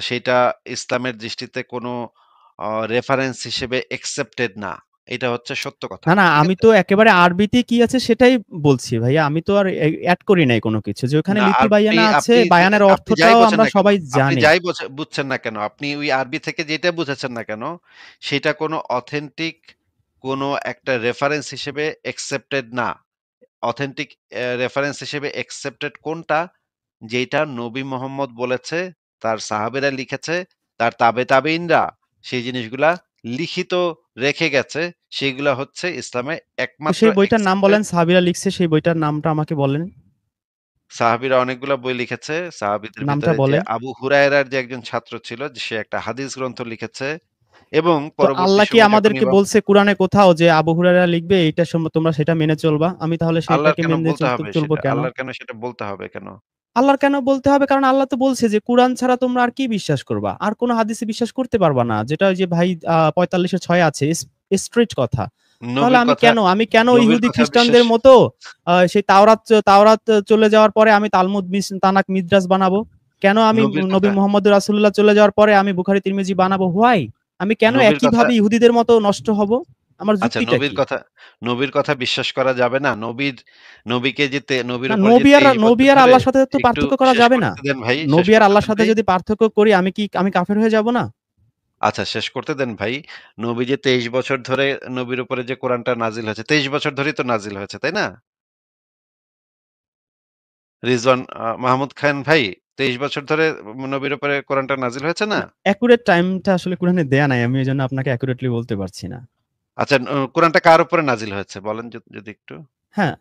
সেটা ইসলামের দৃষ্টিতে কোনো রেফারেন্স হিসেবে একসেপ্টেড না। এটা হচ্ছে সত্য কথা। না, না ঠিক আমি আছে? তো একেবারে আরবিতে কি আছে সেটাই বলছি ভাইয়া। আমি তো আর এড করি নাই কোন কিছু। যে ওখানে না লিতু আপনি বায়ানা আছে, আপনি যে বায়ানের আপনি যাই অর্থটাও বোঝেন আমরা না কেন, সবাই আপনি জানি। যাই বুঝছেন না কেন, আপনি ওই আরবি থেকে যেটা বুঝেছেন না কেন, সেটা কোনো অথেন্টিক কোনো একটা রেফারেন্স হিসেবে একসেপ্টেড না। অথেন্টিক রেফারেন্স হিসেবে একসেপ্টেড কোনটা? যেইটা নবী মোহাম্মদ বলেছে, তার সাহাবেরা লিখেছে, তার তাবেঈনরা সেই জিনিসগুলা লিখিত রেখে গেছে, সেগুলা হচ্ছে ইসলামে তো একমাত্র সেই বইটার নাম একসেপ্টেড বলেন, সাহাবীরা লিখছে সেই বইটার নামটা আমাকে বলেন। সাহাবীরা অনেকগুলা বই লিখেছে। সাহাবীদের নামটা ভিতরে যে বলেন। আবু হুরায়রার যে একজন ছাত্র ছিল, যে সে একটা হাদিস গ্রন্থ লিখেছে এবং তো পরবর্তী আল্লাহ কি সময়ে যখন আমাদেরকে বলছে কুরআনে কোথাও যে আবু হুরায়রা লিখবে এইটা তোমরা সেটা মেনে চলবা? আমি তাহলে আল্লাহর সেটাকে কেন মেনে বলতে হবে চলবো সেটা? কেন? আল্লাহর কেন সেটা বলতে হবে কেন? আল্লাহর কেন বলতে হবে? কারণ আল্লাহ তো বলছে যে কুরআন ছাড়া তোমরা আর কি বিশ্বাস করবা? আর কোন হাদিসে বিশ্বাস করতে পারবা না। যেটা ওই যে ভাই ৪৫ এর ৬ আছে স্ট্রেইট কথা। তাহলে নবীর কথা আমি কেন নবীর ইহুদি কথা বিশ্বাস খ্রিস্টানদের মতো সেই তাওরাত চলে যাওয়ার পরে আমি তালমুদ তানাক মিদ্রাস বানাবো? কেন আমি নবীর নবী কথা মুহাম্মদ রাসূলুল্লাহ চলে যাওয়ার পরে আমি বুখারী তিরমিজি বানাবো? হোয়াই? আমি কেন নবীর কথা একইভাবে ইহুদিদের মতো নষ্ট হব? আমার আচ্ছা যুক্তিটা কি? নবীর কথা বিশ্বাস করা যাবে না? নবীর না, উপর যে 23 নবী বছর আর ধরে আল্লাহর সাথে তো একটু পার্থক্য করা শেষ যাবে না। করতে দেন ভাই, শেষ নবী আর করতে আল্লাহর দেন সাথে ভাই। যদি পার্থক্য করি আমি কাফের হয়ে যাব না? আচ্ছা শেষ করতে দেন ভাই। নবী যে 23 বছর ধরে নবীর উপরে যে কোরআনটা নাজিল হয়েছে, 23 বছর ধরেই তো নাজিল হয়েছে, তাই না? রিজওয়ান মাহমুদ খান ভাই 23 বছর ধরে নবীর উপরে কোরআনটা নাজিল হয়েছে না? না, অ্যাকুরেট টাইমটা আসলে কুরআনে দেয়া নাই। আমি এজন্য আপনাকে অ্যাকুরেটলি বলতে পারছি না। আচ্ছা কোরআনটা কার উপরে নাজিল হয়েছে বলেন যদি একটু? হ্যাঁ,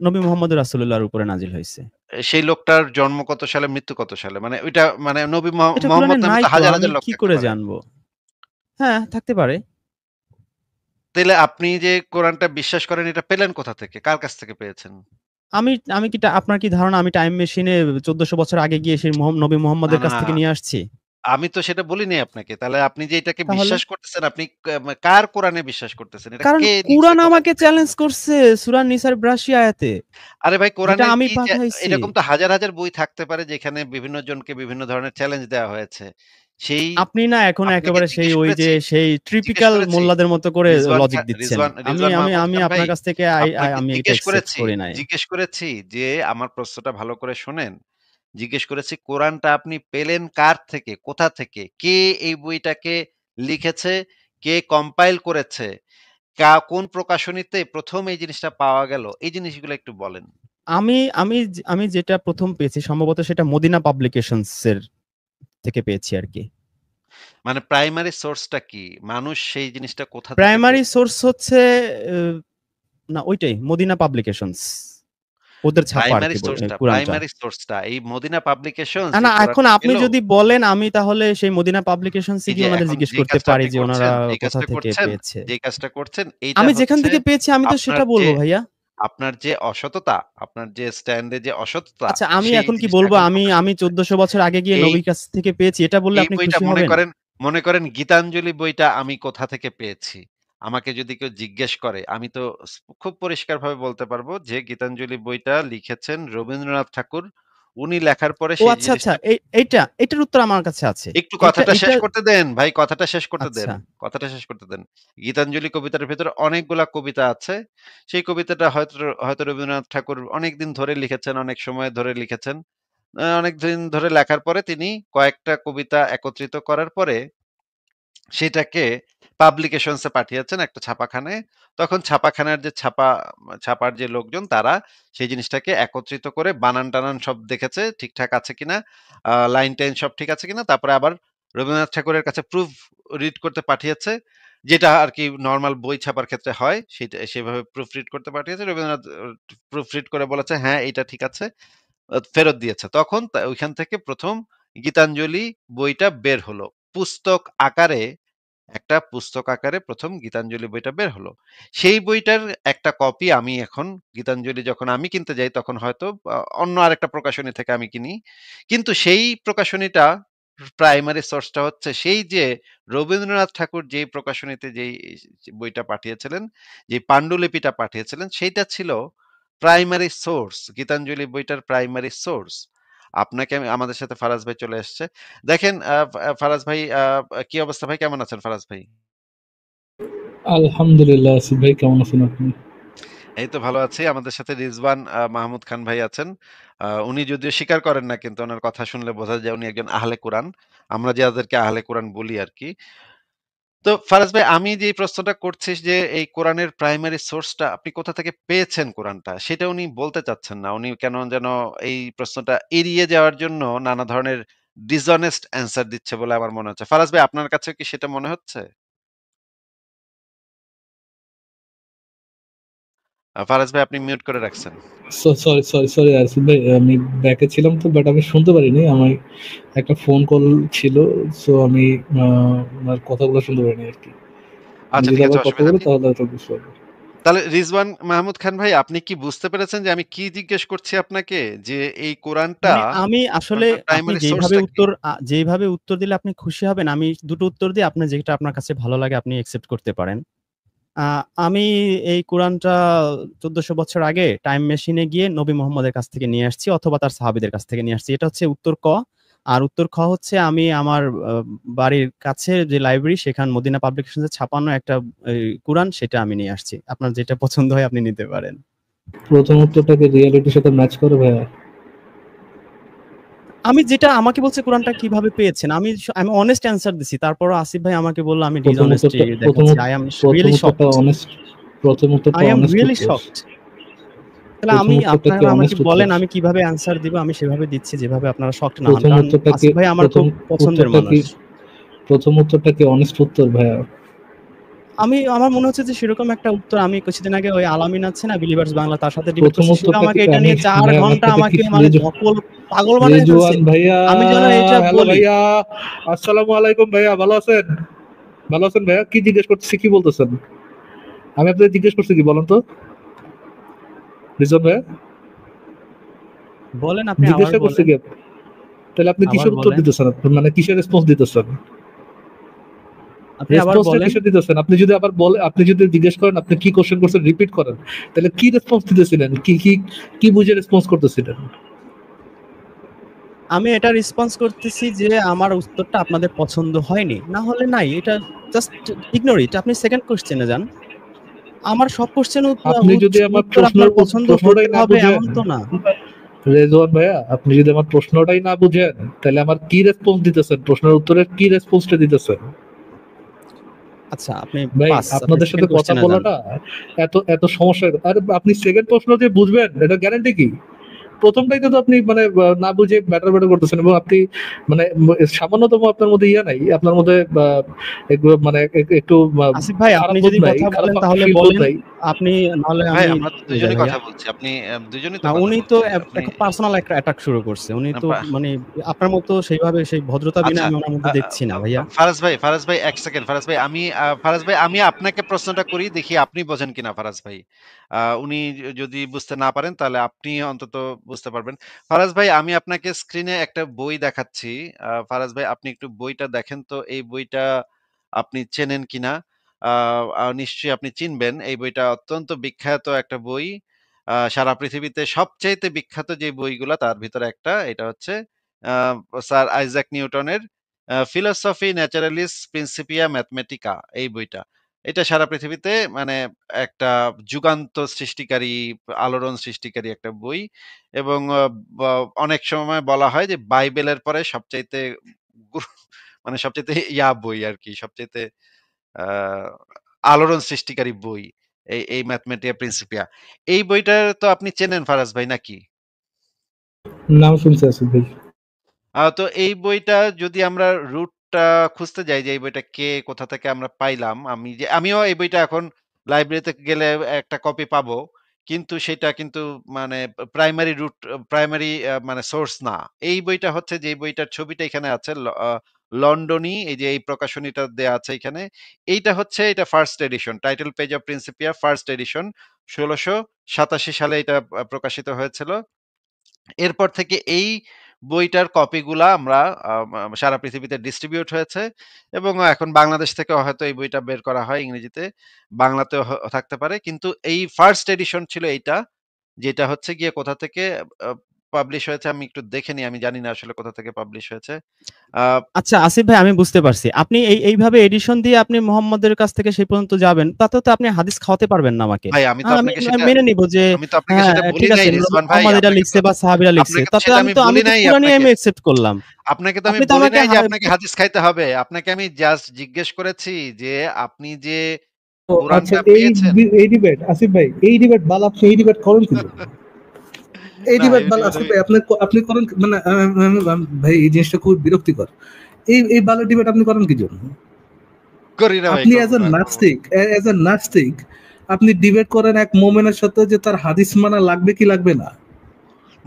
নবী মুহাম্মদ রাসূলুল্লাহর উপরে নাজিল হইছে। সেই লোকটার জন্ম কত সালে, মৃত্যু কত সালে? মানে ওইটা মানে নবী এটা কুরআনে মোহাম্মদ নামে নাই তো তো হাজার, আমি হাজার লোক কি থাকতে করে পারে। জানবো? হ্যাঁ, থাকতে পারে। তাইলে আপনি যে কোরআনটা বিশ্বাস করেন এটা পেলেন কোথা থেকে? কার কাছ থেকে পেয়েছেন? আমি আমি কি আপনার কি ধারণা আমি টাইম মেশিনে ১৪০০ বছর আগে গিয়ে সেই নবী না, মুহাম্মদের কাছ না। থেকে নিয়ে আসছি? আমি তো সেটা বলিনি আপনাকে। তাহলে আপনি যে এটাকে তাহলে? বিশ্বাস করতেছেন, আপনি কার কোরআনে বিশ্বাস করতেছেন? এটা কারণ কে লিখছে কুরআন কোথা আমাকে থেকে চ্যালেঞ্জ শুনেছেন? করছে সূরা নিসার ৮২ আয়াতে। আরে ভাই যেটা কোরআনের আমি কি যে পাঠাইছি। এরকম তো হাজার, হাজার বই থাকতে পারে যেখানে বিভিন্ন জনকে বিভিন্ন ধরনের চ্যালেঞ্জ দেওয়া হয়েছে। সেই আপনি না এখন আপনাকে একেবারে সেই জিজ্ঞেস ওই যে করেছি সেই জিজ্ঞেস ট্রিপিক্যাল করেছি। মোল্লাদের মতো করে রিজওয়ান খা লজিক দিচ্ছেন। রিজওয়ান আমি রিজওয়ান আমি মাহমুদ আমি খান ভাই, আপনার কাছ থেকে আপনাকে আমি এটা একসেপ্ট করি নাই। জিজ্ঞেস করেছি যে আমার প্রশ্নটা ভালো করে শোনেন। জিজ্ঞেস করেছি কোরআনটা আপনি পেলেন কার থেকে? কোথা থেকে? কে এই বইটাকে লিখেছে? কে কম্পাইল করেছে? কোন প্রকাশনীতে ১ম এই জিনিসটা পাওয়া গেল? এই জিনিসগুলো একটু বলেন। আমি আমি আমি যেটা ১ম পেয়েছি সম্ভবত সেটা মদিনা পাবলিকেশনস এর থেকে পেয়েছি আরকি। মানে প্রাইমারি সোর্সটা কি? মানুষ সেই জিনিসটা কোথা থেকে প্রাইমারি পেল? সোর্স হচ্ছে এ না ওইটাই মদিনা পাবলিকেশনস। ওদের ছাপা আরকি কুরআনটা। প্রাইমারি সোর্সটা এই মদিনা পাবলিকেশনস না, যে না এখন কোরআনটা আপনি পেল, যদি বলেন আমি তাহলে সেই মদিনা পাবলিকেশনস এ এই যে গিয়ে উনাদের এখন জিজ্ঞেস করতে পারি যে উনারা যে কোথা কাজটা থেকে করছেন, পেয়েছে। যে কাজটা করছেন এইটা আমি যেখান হচ্ছে থেকে পেয়েছি আমি তো আপনার সেটা যে বলব ভাইয়া। আপনার যে অসততা, আপনার যে স্ট্যান্ডে যে অসততা আচ্ছা আমি সেই এখন কি জিনিসটা বলব এখন আমি প্রকাশ আমি হচ্ছে। ১৪০০ বছর আগে গিয়ে এই নবীর কাছ থেকে পেয়েছি এটা বললে এই আপনি বইটা খুশি হবেন? মনে করেন গীতাঞ্জলি বইটা আমি কোথা থেকে পেয়েছি। আমাকে যদি কেউ জিজ্ঞেস করে আমি তো খুব পরিষ্কারভাবে বলতে পারবো যে গীতাঞ্জলি বইটা লিখেছেন রবীন্দ্রনাথ ঠাকুর। উনি লেখার পরে ও সেই আচ্ছা, আচ্ছা জিনিসটা এটার উত্তর আমার কাছে আছে। একটু কথাটা এইটা শেষ করতে দেন ভাই, কথাটা শেষ করতে দেন। আচ্ছা। কথাটা শেষ করতে দেন। গীতাঞ্জলি কবিতার ভেতরে অনেকগুলা কবিতা আছে। সেই কবিতাটা হয়তো রবীন্দ্রনাথ ঠাকুর অনেকদিন ধরে লিখেছেন, অনেক সময় ধরে লিখেছেন। অনেকদিন ধরে লেখার পরে তিনি কয়েকটা কবিতা একত্রিত করার পরে সেটাকে পাবলিকেশনস এ পাঠিয়েছেন একটা ছাপাখানায়। তখন ছাপাখানার যে ছাপার যে লোকজন তারা সেই জিনিসটাকে একত্রিত করে বানান-টানান সব দেখেছে ঠিকঠাক আছে কিনা, লাইন-টাইন সব ঠিক আছে কিনা। তারপরে আবার রবীন্দ্রনাথ ঠাকুরের কাছে প্রুফ রিড করতে পাঠিয়েছে। যেটা আরকি নরমাল বই ছাপার ক্ষেত্রে হয়। সেভাবে প্রুফ রিড করতে পাঠিয়েছে। রবীন্দ্রনাথ প্রুফ রিড করে বলেছে, "হ্যাঁ, এইটা ঠিক আছে।" ফেরত দিয়েছে। তখন ওইখান থেকে ১ম গীতাঞ্জলি বইটা বের হলো। পুস্তক আকারে পুস্তক আকারে ১ম গীতাঞ্জলি বইটা বের হলো। সেই বইটার একটা কপি আমি এখন গীতাঞ্জলি যখন আমি কিনতে যাই তখন হয়তো অন্য আরেকটা প্রকাশনী থেকে আমি কিনি। কিন্তু সেই প্রকাশনীটা প্রাইমারি সোর্সটা হচ্ছে সেই যে রবীন্দ্রনাথ ঠাকুর যেই প্রকাশনীতে যেই বইটা পাঠিয়েছিলেন, যে পান্ডুলিপিটা পাঠিয়েছিলেন সেইটা ছিল প্রাইমারি সোর্স। গীতাঞ্জলি বইটার প্রাইমারি সোর্স। আমাদের সাথে ফারাজ ভাই চলে এসছে। দেখেন ফারাজ ভাই কি অবস্থা ভাই? কেমন আছেন ফারাজ ভাই? আলহামদুলিল্লাহ আসিফ ভাই, কেমন আছেন আপনি? এই তো ভালো আছি। আমাদের সাথে রিজওয়ান মাহমুদ খান ভাই আছেন। উনি যদিও স্বীকার করেন না কিন্তু উনার কথা শুনলে বোঝা যায় উনি একজন আহলে কুরআন। আমরা যাদেরকে আহলে কুরআন বলি আরকি। তো ফারাজ ভাই আমি যে প্রশ্নটা করছি যে এই কোরআনের প্রাইমারি সোর্সটা আপনি কোথা থেকে পেয়েছেন কোরআনটা? সেটা উনি বলতে চাচ্ছেন না। উনি কেন যেন এই প্রশ্নটা এড়িয়ে যাওয়ার জন্য নানা ধরনের ডিসঅনেস্ট অ্যান্সার দিচ্ছে বলে আমার মনে হচ্ছে। ফারাজ ভাই আপনার কাছেও কি সেটা মনে হচ্ছে? ফারাজ ভাই আপনি মিউট করে রাখছেন। সরি আসিফ ভাই, আমি ব্যাকে ছিলাম তো, বাট আমি শুনতে পারিনি। আমার একটা ফোন কল ছিল, সো আমি আমার কথাগুলো শুনতে পারিনি আর কি। আমি আচ্ছা যদি ঠিক আছে আবার কথা অসুবিধা বলি নেই। তাহলে হয়তো বুঝতে পারবো। তাহলে রিজওয়ান মাহমুদ খান ভাই আপনি কি বুঝতে পেরেছেন যে আমি কি জিজ্ঞেস করছি আপনাকে? যে এই মানে আমি আসলে কোরআনটার আপনি প্রাইমারি সোর্সটা কি? যেইভাবে উত্তর দিলে আপনি খুশি হবেন আমি ২ টো উত্তর দিই আপনার যেটা আপনার কাছে ভালো লাগে আপনি একসেপ্ট করতে পারেন। আ আমি এই কুরআনটা ১৪০০ বছর আগে টাইম মেশিনে গিয়ে নবী মুহাম্মদের কাছ থেকে নিয়ে আসছি অথবা তার সাহাবীদের কাছ থেকে নিয়ে আসছি। এটা হচ্ছে উত্তর ক। আর উত্তর খ হচ্ছে আমি আমার বাড়ির কাছে যে লাইব্রেরি সেখান মদিনা পাবলিকেশনস এ ছাপানো একটা কুরআন সেটা আমি নিয়ে আসছি। আপনার যেটা পছন্দ হয় আপনি নিতে পারেন। প্রথম উত্তরটাকে রিয়ালিটির সাথে ম্যাচ করে ভাইয়া? আমি যেটা আমাকে বলছে কুরআনটা কিভাবে পেয়েছেন? আমি honest অ্যান্সার দিছি। তারপরও আসিফ ভাই আমাকে বলল আমি প্রথম dishonesty উত্তরটা প্রথম দেখাচ্ছি। উত- I am প্রথম really উত্তরটা shocked. অনেস্ট প্রথম উত্তরটা I am অনেস্ট really উত্তর। shocked. তাহলে প্রথম উত্তরটা কি আপনারা আমাকে অনেস্ট উত্তর? বলেন আমি কিভাবে অ্যান্সার দিব? আমি সেভাবে দিচ্ছি যেভাবে আপনারা শকড না হন। প্রথম কারণ উত্তরটা কি আসিফ ভাই আমার প্রথম খুব পছন্দের উত্তরটা কি মানুষ। প্রথম উত্তরটা কি অনেস্ট উত্তর ভাইয়া? আমার মনে হচ্ছে যে সেরকম একটা উত্তর আমি কিছুদিন আগে ওই আলামিন আছে না বিলিভার্স বাংলা তার সাথে ডিবেট প্রথম করছি। সেও উত্তরটা কি আমাকে এটা আমি নিয়ে ৪ ভাই আমার ঘন্টা সাথে কি আমাকে মানে পাগল বানায় ফেলছে। রেজওয়ান ভাইয়া, আমি যেন এটা হ্যালো বলি। ভাইয়া, আসসালামু আলাইকুম ভাইয়া, ভালো আছেন? ভালো আছেন ভাইয়া? কি জিজ্ঞেস করতেছি, কি বলতেছেন? আমি আপনাকে জিজ্ঞেস করছি কি বলেন তো রিজওয়ান ভাইয়া? বলেন আপনি আবার জিজ্ঞাসা করছি বলেন। কি তাহলে আপনি আবার কিসের উত্তর বলেন। দিতেছেন? মানে কিসের রেসপন্স দিতেছেন? আপনি আবার রেসপন্সটা বলেন। কিসের দিতেছেন? আপনি যদি জিজ্ঞেস করেন আপনি কি কোশ্চেন করছেন রিপিট করেন, তাহলে কি রেসপন্স দিতেছিলেন? কি বুঝে রেসপন্স করতেছিলেন? আমি এটা রেসপন্স করতেছি যে আমার উত্তরটা আপনাদের পছন্দ হয়নি। না হলে নাই। এটা জাস্ট ইগনোর ইট। আপনি সেকেন্ড কোয়েশ্চেনে যান। আমার সব কোয়েশ্চেনের আপনি যদি আমার উত্তর আপনার পছন্দ হতে প্রশ্নটাই না হবে বুঝেন, এমন তো না। রেজওয়ান ভাইয়া, আপনি যদি আমার প্রশ্নটাই না বুঝেন, তাহলে আমার কি রেসপন্স দিতেছেন? প্রশ্নের উত্তরের কি রেসপন্সটা দিতেছেন? আচ্ছা, আপনি ভাই, পাস। আপনি আপনাদের সাথে সেকেন্ড কথা কোয়েশ্চেনে যান। বলাটা এত এত সমস্যা। আরে আপনি সেকেন্ড প্রশ্ন যে বুঝবেন, এটা গ্যারান্টি কি? প্রথমটাইতে তো আপনি মানে না বুঝে ব্যাটার করতেছেন, এবং আপনি মানে সামান্যতম আপনার মধ্যে ইয়া নাই, আপনার মধ্যে একটু মানে একটু আসিফ ভাই, খারাপ আপনি বোধ যদি নাই, কথা খারাপ বলেন তাহলে ফিল বোধ বলেন। নাই। আপনি নাহলে ভাই আমি আমরা তো চলে যাই দুজনেই ভাইয়া। কথা বলছি। আপনি দুজনেই তো না, কথা উনি তো বলছি। আপনি একটা পার্সোনাল একটা অ্যাটাক শুরু করছে। উনি আ তো পা মানে আপনার মতো সেইভাবে সেই ভদ্রতা বিনয় আচ্ছা, আমি উনার আ মধ্যে আ দেখছি না আ ভাইয়া। ফারাজ ভাই ১ সেকেন্ড। ফারাজ ভাই আমি আপনাকে প্রশ্নটা করি, দেখি আপনি বোঝেন কিনা ফারাজ ভাই। উনি যদি বুঝতে না পারেন তাহলে আপনি অন্তত বুঝতে পারবেন। ফারাজ ভাই আমি আপনাকে স্ক্রিনে একটা বই দেখাচ্ছি। ফারাজ ভাই আপনি একটু বইটা দেখেন তো এই বইটা আপনি চেনেন কিনা? আ আ নিশ্চয়ই আপনি চিনবেন। এই বইটা অত্যন্ত বিখ্যাত একটা বই। সারা পৃথিবীতে সবচাইতে বিখ্যাত যে বইগুলা তার ভিতরে একটা। এটা হচ্ছে আ স্যার আইজ্যাক নিউটনের 'ফিলোসফি ন্যাচারালিস প্রিন্সিপিয়া ম্যাথমেটিকা' এই বইটা। এটা সারা পৃথিবীতে মানে একটা যুগান্ত সৃষ্টিকারী, আলোড়ন সৃষ্টিকারী একটা বই এবং ব অনেক সময় বলা হয় যে বাইবেলের পরে সবচাইতে গুরু মানে সবচাইতে বই আরকি। সবচাইতে আ আলোড়ন সৃষ্টিকারী বই। এই 'ম্যাথমেটিকা প্রিন্সিপিয়া'। এই বইটা তো আপনি চেনেন ফারাজ ভাই নাকি? নাম শুনছি আসিফ ভাই। তো এই বইটা যদি আমরা রুটটা খুঁজতে যাই যে এই বইটা কে কোথা থেকে আমরা পাইলাম, আমিও এই বইটা এখন লাইব্রেরিতে গেলে একটা কপি পাবো। কিন্তু সেটা কিন্তু মানে প্রাইমারি মানে সোর্স না। এই বইটা হচ্ছে যে বইটার ছবিটা এখানে আছে লন্ডনী, এই যে এই প্রকাশনীটা দেয়া আছে এখানে। এইটা হচ্ছে এটা first addition. Title page of Principia first addition ১৬৮৭ সালে এটা প্রকাশিত হয়েছিল। এরপর থেকে এই বইটার কপিগুলা আমরা সারা পৃথিবীতে ডিস্ট্রিবিউট হয়েছে এবং এখন বাংলাদেশ থেকেও হয়তো এই বইটা বের করা হয় ইংরেজিতে। বাংলাতেও থাকতে পারে। কিন্তু এই ফার্স্ট এডিশন ছিল এইটা, যেটা হচ্ছে গিয়ে কোথা থেকে আ পাবলিশ হয়েছে আমি একটু দেখে নিই। আমি জানি না আসলে কোথা থেকে পাবলিশ হয়েছে। আ আচ্ছা আসিফ ভাই, আমি বুঝতে পারছি। আপনি এইভাবে এডিশন দিয়ে আপনি মোহাম্মদের কাছ থেকে সেই পর্যন্ত যাবেন। তাতেও তো আপনি হাদিস খাওয়াতে পারবেন না আমাকে। ভাই আমি তো আমি আপনাকে সেটা মেনে নিব যে আমি তো আপনাকে হ্যাঁ, সেটা বলি ঠিক নাই আছে, রিজওয়ান ভাই। মোহাম্মদ এটা লিখছে বা সাহাবীরা লিখছে। আপনাকে তো তাতে সেটা আমি আমি তো বলি আমি তো নাই কুরআনই আপনাকে। আমি একসেপ্ট করলাম। আপনাকে তো আমি আপনি তো বলি আমাকে নাই যে আপনাকে হাদিস খাইতে হবে। আপনাকে আমি জাস্ট জিজ্ঞেস করেছি যে আপনি যে ও আচ্ছা, কোরআনটা এই পেয়েছেন এই ডিবেট আসিফ ভাই, এই ডিবেট বাল, আপনি এই ডিবেট করেন কি জন্য? এই না ডিবেট এই বাল ডিবেট আসিফ আমি ভাই, আপনি করেন মানে ভাই, এই জিনিসটা খুব বিরক্তিকর। এই বালের ডিবেট আপনি করেন কি জন্য? করি না ভাই, আপনি করব না, করব না। অ্যাজ এ নাস্তিক আপনি ডিবেট করেন এক মোমেনের সাথে যে তার হাদিস মানা লাগবে কি লাগবে না।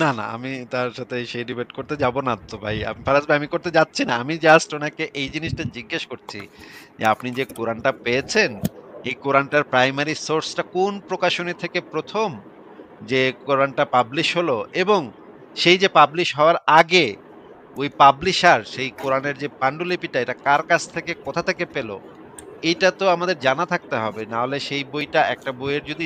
না, আমি তার সাথে সেই ডিবেট করতে যাব না তো ভাই। ফারাজ ভাই আমি করতে যাচ্ছি না। আমি জাস্ট উনাকে এই জিনিসটা জিজ্ঞেস করছি যে আপনি যে কোরআনটা পেয়েছেন, এই কোরআনটার প্রাইমারি সোর্সটা কোন প্রকাশনী থেকে ১ম যে কোরআনটা পাবলিশ হলো এবং সেই যে পাবলিশ হওয়ার আগে ওই পাবলিশার সেই কোরআনের যে পান্ডুলিপিটা এটা কার কাছ থেকে কোথা থেকে পেল? এইটা তো আমাদের জানা থাকতে হবে। না হলে সেই বইটা একটা বইয়ের যদি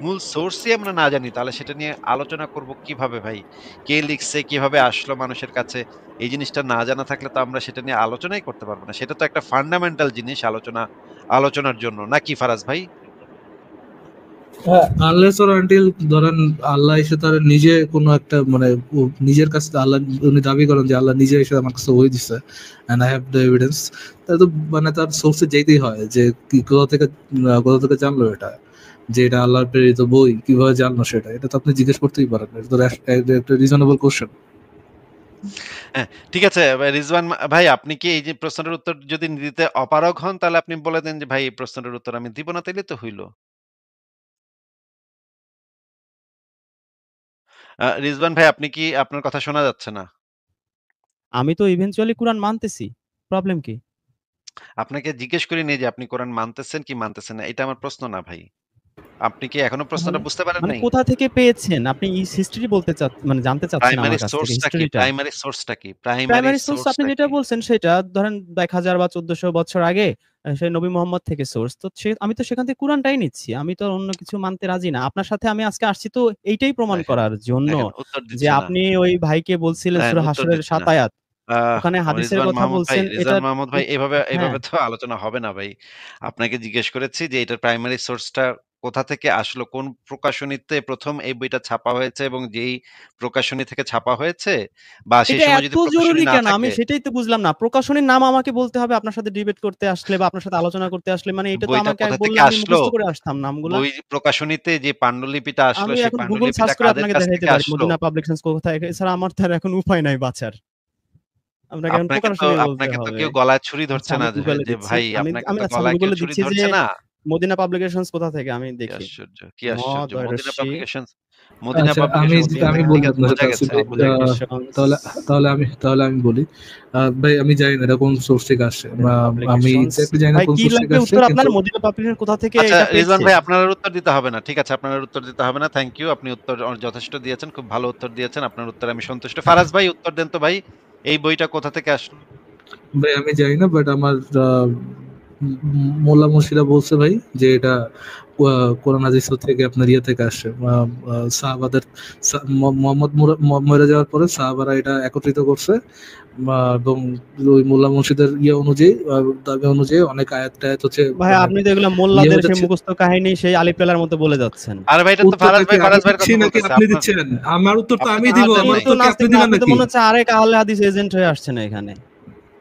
মূল সোর্সই আমরা না জানি তাহলে সেটা নিয়ে আলোচনা করব কিভাবে ভাই? কে লিখছে? কিভাবে আসলো মানুষের কাছে? এই জিনিসটা না জানা থাকলে তো আমরা সেটা নিয়ে আলোচনাই করতে পারব না। সেটা তো একটা ফান্ডামেন্টাল জিনিস আলোচনার জন্য। নাকি ফারাজ ভাই? হ্যাঁ, আনলেস অর আনটিল ধরেন আল্লাহ এসে তার নিজে কোনো একটা মানে নিজের কাছে আল্লাহ, উনি দাবি করেন যে আল্লাহ নিজে এসে আমার কাছে ওই দিছে and I have the evidence, তাহলে তো মানে তার সোর্সে যেতেই হয় যে কি কোথা থেকে জানলো এটা, যে এটা আল্লাহর প্রেরিত বই, কিভাবে জানলো সেটা? এটা তো আপনি জিজ্ঞেস করতেই পারেন, এটা তো একটা রিজনেবল কোশ্চেন। হ্যাঁ, ঠিক আছে রিজওয়ান ভাই আপনি কি এই যে প্রশ্নটার উত্তর যদি দিতে অপারগ হন তাহলে আপনি বলে দেন যে ভাই এই প্রশ্নটার উত্তর আমি দিব না তাইলে তো হইল। রিজওয়ান ভাই আপনি কি আপনার কথা শোনা যাচ্ছে না? আমি তো ইভেনচুয়ালি কুরআন মানতেছি। প্রবলেম কি? আপনাকে জিজ্ঞেস করিনি যে আপনি কোরআন মানতেছেন কি মানতেছেন না। এটা আমার প্রশ্ন না ভাই। আপনি কি এখনো তাহলে প্রশ্নটা বুঝতে পারেন মানে নাই? কোথা থেকে পেয়েছেন? আপনি হিস্ট্রি বলতে মানে জানতে চাচ্ছেন প্রাইমারি আমার কাছ থেকে সোর্সটা কি? হিস্টরিটা? প্রাইমারি সোর্সটা কি? প্রাইমারি প্রাইমারি সোর্স আপনি সোর্সটা যেটা কি? বলছেন সেটা ধরেন ১০০০ বা ১৪০০ বছর আগে সেই নবী মোহাম্মদ থেকে সোর্স। তো আমি তো সেখান থেকে কুরআনটাই নিচ্ছি। আমি তো অন্য কিছু মানতে রাজি না। আপনার সাথে আমি আজকে আসছি তো এইটাই প্রমাণ দেখেন, করার জন্য দেখেন উত্তর যে দিচ্ছে না। আপনি ওই ভাইকে বলছিলেন দেখেন সূরা উত্তর হাশরের দিচ্ছে ৭ না। আয়াত। আহ ওখানে হাদিসের রিজওয়ান কথা মাহমুদ ভাই, বলছেন রিজওয়ান এটার মাহমুদ ভাই এভাবে হ্যাঁ। এভাবে তো আলোচনা হবে না ভাই। আপনাকে জিজ্ঞেস করেছি যে এটার প্রাইমারি সোর্সটা কোথা থেকে আসলো? কোন প্রকাশনীতে ১ম এই বইটা ছাপা হয়েছে এবং যেই প্রকাশনী থেকে ছাপা হয়েছে বা সেই এটা সময় এত যদি প্রকাশনী জরুরি না কেন? আমি থাকে, সেটাই তো বুঝলাম না। প্রকাশনীর নাম আমাকে বলতে হবে আপনার সাথে ডিবেট করতে আসলে বা আপনার সাথে আলোচনা করতে আসলে মানে এটা তো বইটা আমাকে কোথা থেকে বললে আমি আসলো? মুখস্থ করে আসতাম নামগুলা। বই প্রকাশনীতে যে পান্ডুলিপিটা আসলো আমি সেই এখন Google পান্ডুলিপিটা সার্চ করে কাদের আপনাকে কাছ দেখাইতে থেকে পারি আসলো? মদিনা পাবলিকেশনস কোথায়। এছাড়া আমার তো আর এখন উপায় নাই বাঁচার। আপনাকে এখন প্রকাশনী বলতে আপনাকে তো হবে। কেউ গলায় ছুরি আচ্ছা ধরছে আমি না যে, গুগলে যে দিচ্ছি। ভাই আপনাকে তো আমি গলায় কেউ গুগলে ছুরি দিচ্ছি যে ধরছে না। মদিনা পাবলিকেশনস কোথা থেকে আমি কি দেখি। আশ্চর্য! কি আশ্চর্য! মদিনা মদর্শী পাবলিকেশনস, মদিনা আচ্ছা আমি পাবলিকেশনস কোথা মদিনা আমি থেকে? ঠিক বলি আছে, আপনাকে বোঝা তাসিফ গেছে, ভাই, বোঝা গেছে। পাবলিকেশনস তাহলে তাহলে আমি বলি। ভাই আমি জানি না এটা কোন সোর্স থেকে আসছে। মদিনা আমি পাবলিকেশনস এক্সাক্টলি জানি না ভাই কোন কি সোর্স থেকে লাগবে আসছে উত্তর আপনার কিন্তু মদিনা পাবলিকেশন কোথা থেকে আচ্ছা এটা রিজওয়ান পেয়েছে? ভাই আপনার আর উত্তর দিতে হবে না। ঠিক আছে, আপনার আর উত্তর দিতে হবে না। Thank you. আপনি উত্তর যথেষ্ট দিয়েছেন। খুব ভালো উত্তর দিয়েছেন। আপনার উত্তরে আমি সন্তুষ্ট। ফারাজ ভাই উত্তর দেন তো ভাই। এই বইটা কোথা থেকে আসলো? ভাই আমি জানি না, বাট আমার মোল্লা মুর্শিদা বলছে ভাই যে এটা কোরআন হাদিস থেকে আপনার ইয়ে থেকে আসছে। সাহাবাদের মোহাম্মদ মরে যাওয়ার পরে সাহাবারা এটা একত্রিত করছে এবং ওই মোল্লা মুর্শিদের ইয়ে অনুযায়ী দাবি অনুযায়ী অনেক আয়াত টায়াত হচ্ছে ভাই মানে আপনি তো এগুলা ইয়ে মোল্লাদের হয়ে সেই যাচ্ছে। মুখস্থ কাহিনী সেই আলিফ লালার মতো বলে যাচ্ছেন। আরে ভাই এটা তো উত্তরটা কি আমি ফারাজ ভাইয়ের দিচ্ছি কথা নাকি বলতেছে। আপনি আপনার দিচ্ছেন? আমার উত্তর তো আপনি আমি তো দিব, উত্তর দেন আমার আপনি নাই। তো উত্তর কি আপনি নাস্তিক না, দিবেন আপনি তো নাকি? মনে হচ্ছে আরেক আহলে হাদিস এজেন্ট হয়ে আসছেন এখানে।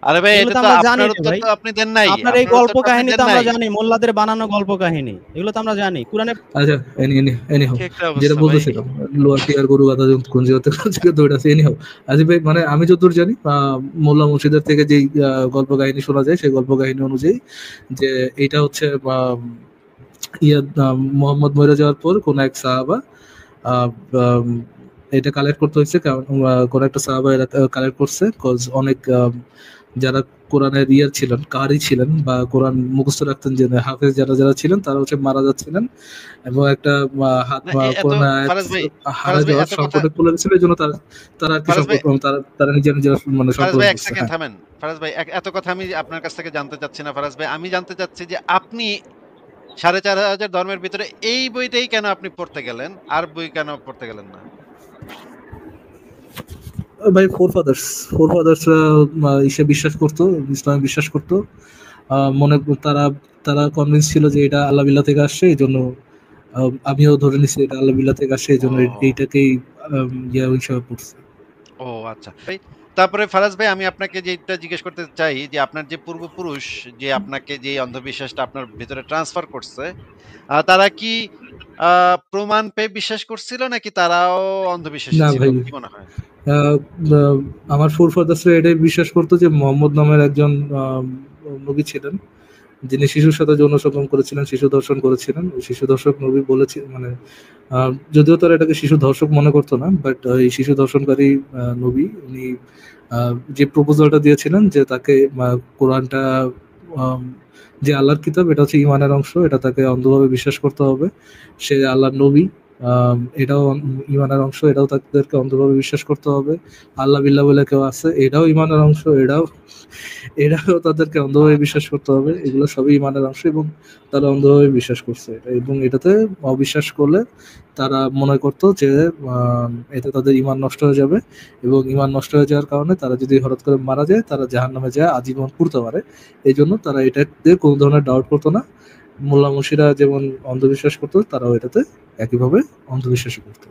আরে ভাই এগুলো এটা তো তো আমরা জানি আপনার রে উত্তর ভাই। তো আপনি দেন নাই। আপনার এই আপনার উত্তর গল্প তো আপনি কাহিনী দেন তো আমরা নাই। জানি। মোল্লাদের বানানো গল্প কাহিনী। এগুলো তো আমরা জানি। কোরআনে আচ্ছা, এনি হাউ, কি একটা যেটা অবস্থা ভাই। বলতেছিলাম লোয়ার টিয়ার গরু গাধা যখন কুঞ্জি হতে দৌড়াচ্ছে। এনি হাউ আজিব ভাই, মানে আমি যতদূর জানি মোল্লা মুর্শিদের থেকে যেই গল্প কাহিনী শোনা যায় সেই গল্প কাহিনী অনুযায়ী যে এটা হচ্ছে মোহাম্মদ মরে যাওয়ার পর কোন এক সাহাবা আহ, আম, এটা কালেক্ট করতে হয়েছে, কারণ কোন একটা সাহাবা এরা কালেক্ট করছে কজ অনেক যারা কোরআনের ইয়ার ছিলেন, কারি ছিলেন বা কোরআন মুখস্থ রাখতেন, যে হাফেজ যারা যারা ছিলেন তারা হচ্ছে মারা যাচ্ছিলেন এবং একটা হাত না এত কোরআন আয়াত হারা ফারাজ ভাই যাওয়ার এত কথা সংকটে পড়ে গেছিল, এই জন্য তারা তারা আর কি ফারাজ ভাই সংকট তারা নিজেরা নিজেরা মানে ফারাজ সংকলন ভাই এক করছে। সেকেন্ড হ্যাঁ থামেন। ফারাজ ভাই এত কথা আমি আপনার কাছ থেকে জানতে চাচ্ছি না ফারাজ ভাই। আমি জানতে চাচ্ছি যে আপনি ৪,৫০০ ধর্মের ভিতরে এই বইটাই কেন আপনি পড়তে গেলেন? আর বই কেন পড়তে গেলেন না? ভাই, ফোর ফাদার্সরা ইসে বিশ্বাস করতো, ইসলামে বিশ্বাস করতো। মনে তারা তারা কনভিন্স ছিল যে এটা আল্লাহ বিল্লাহ থেকে আসছে, এই জন্য আমিও ধরে নিছি এটা আল্লাহ বিল্লাহ থেকে আসছে, এই জন্য ও, এইটাকেই ইয়া হিসাবে পড়ছে। ও আচ্ছা। ভাই তারপরে ফারাজ ভাই আমি আপনাকে যেটা জিজ্ঞেস করতে চাই যে আপনার যে পূর্বপুরুষ যে আপনাকে যে অন্ধবিশ্বাসটা আপনার ভিতরে ট্রান্সফার করছে, তারা কি প্রমাণ পেয়ে বিশ্বাস করছিল নাকি তারাও অন্ধবিশ্বাসী না ছিল? ভাই, কি মনে হয়? আহ, আমার ফোর ফাদার্সরা এটাই বিশ্বাস করতো যে মোহাম্মদ নামের একজন নবী ছিলেন, যিনি শিশুর সাথে যৌন সঙ্গম করেছিলেন, শিশু ধর্ষণ করেছিলেন। ওই শিশু ধর্ষক নবী বলেছে, মানে যদিও তারা এটাকে শিশু ধর্ষক মনে করতো না, বাট এই শিশু ধর্ষণকারী নবী উনি যে প্রপোজালটা দিয়েছিলেন যে তাকে কোরআনটা আম, যে আল্লাহর কিতাব এটা হচ্ছে ইমানের অংশ, এটা তাকে অন্ধভাবে বিশ্বাস করতে হবে, সে আল্লাহর নবী, এটাও ইমানের অংশ, এটাও তাদেরকে অন্ধভাবে বিশ্বাস করতে হবে। আল্লাহ বিল্লাহ বলে কেউ আছে, এটাও ইমানের অংশ, এটাও তাদেরকে অন্ধভাবে বিশ্বাস করতে হবে। পেরেছি। এগুলো সবই ইমানের অংশ এবং তারা অন্ধভাবে বিশ্বাস করছে এটা, এবং এটাতে অবিশ্বাস করলে তারা মনে করতো যে এতে তাদের ইমান নষ্ট হয়ে যাবে এবং ইমান নষ্ট হয়ে যাওয়ার কারণে তারা যদি হঠাৎ করে মারা যায় তারা জাহান্নামে যায় আজীবন পুড়তে পারে। এই জন্য তারা এটাতে কোনো ধরনের ডাউট করতো না। মোল্লা মুর্শিদরা যেমন অন্ধবিশ্বাস করতো, তারাও এটাতে একইভাবে অন্ধবিশ্বাসী করতো।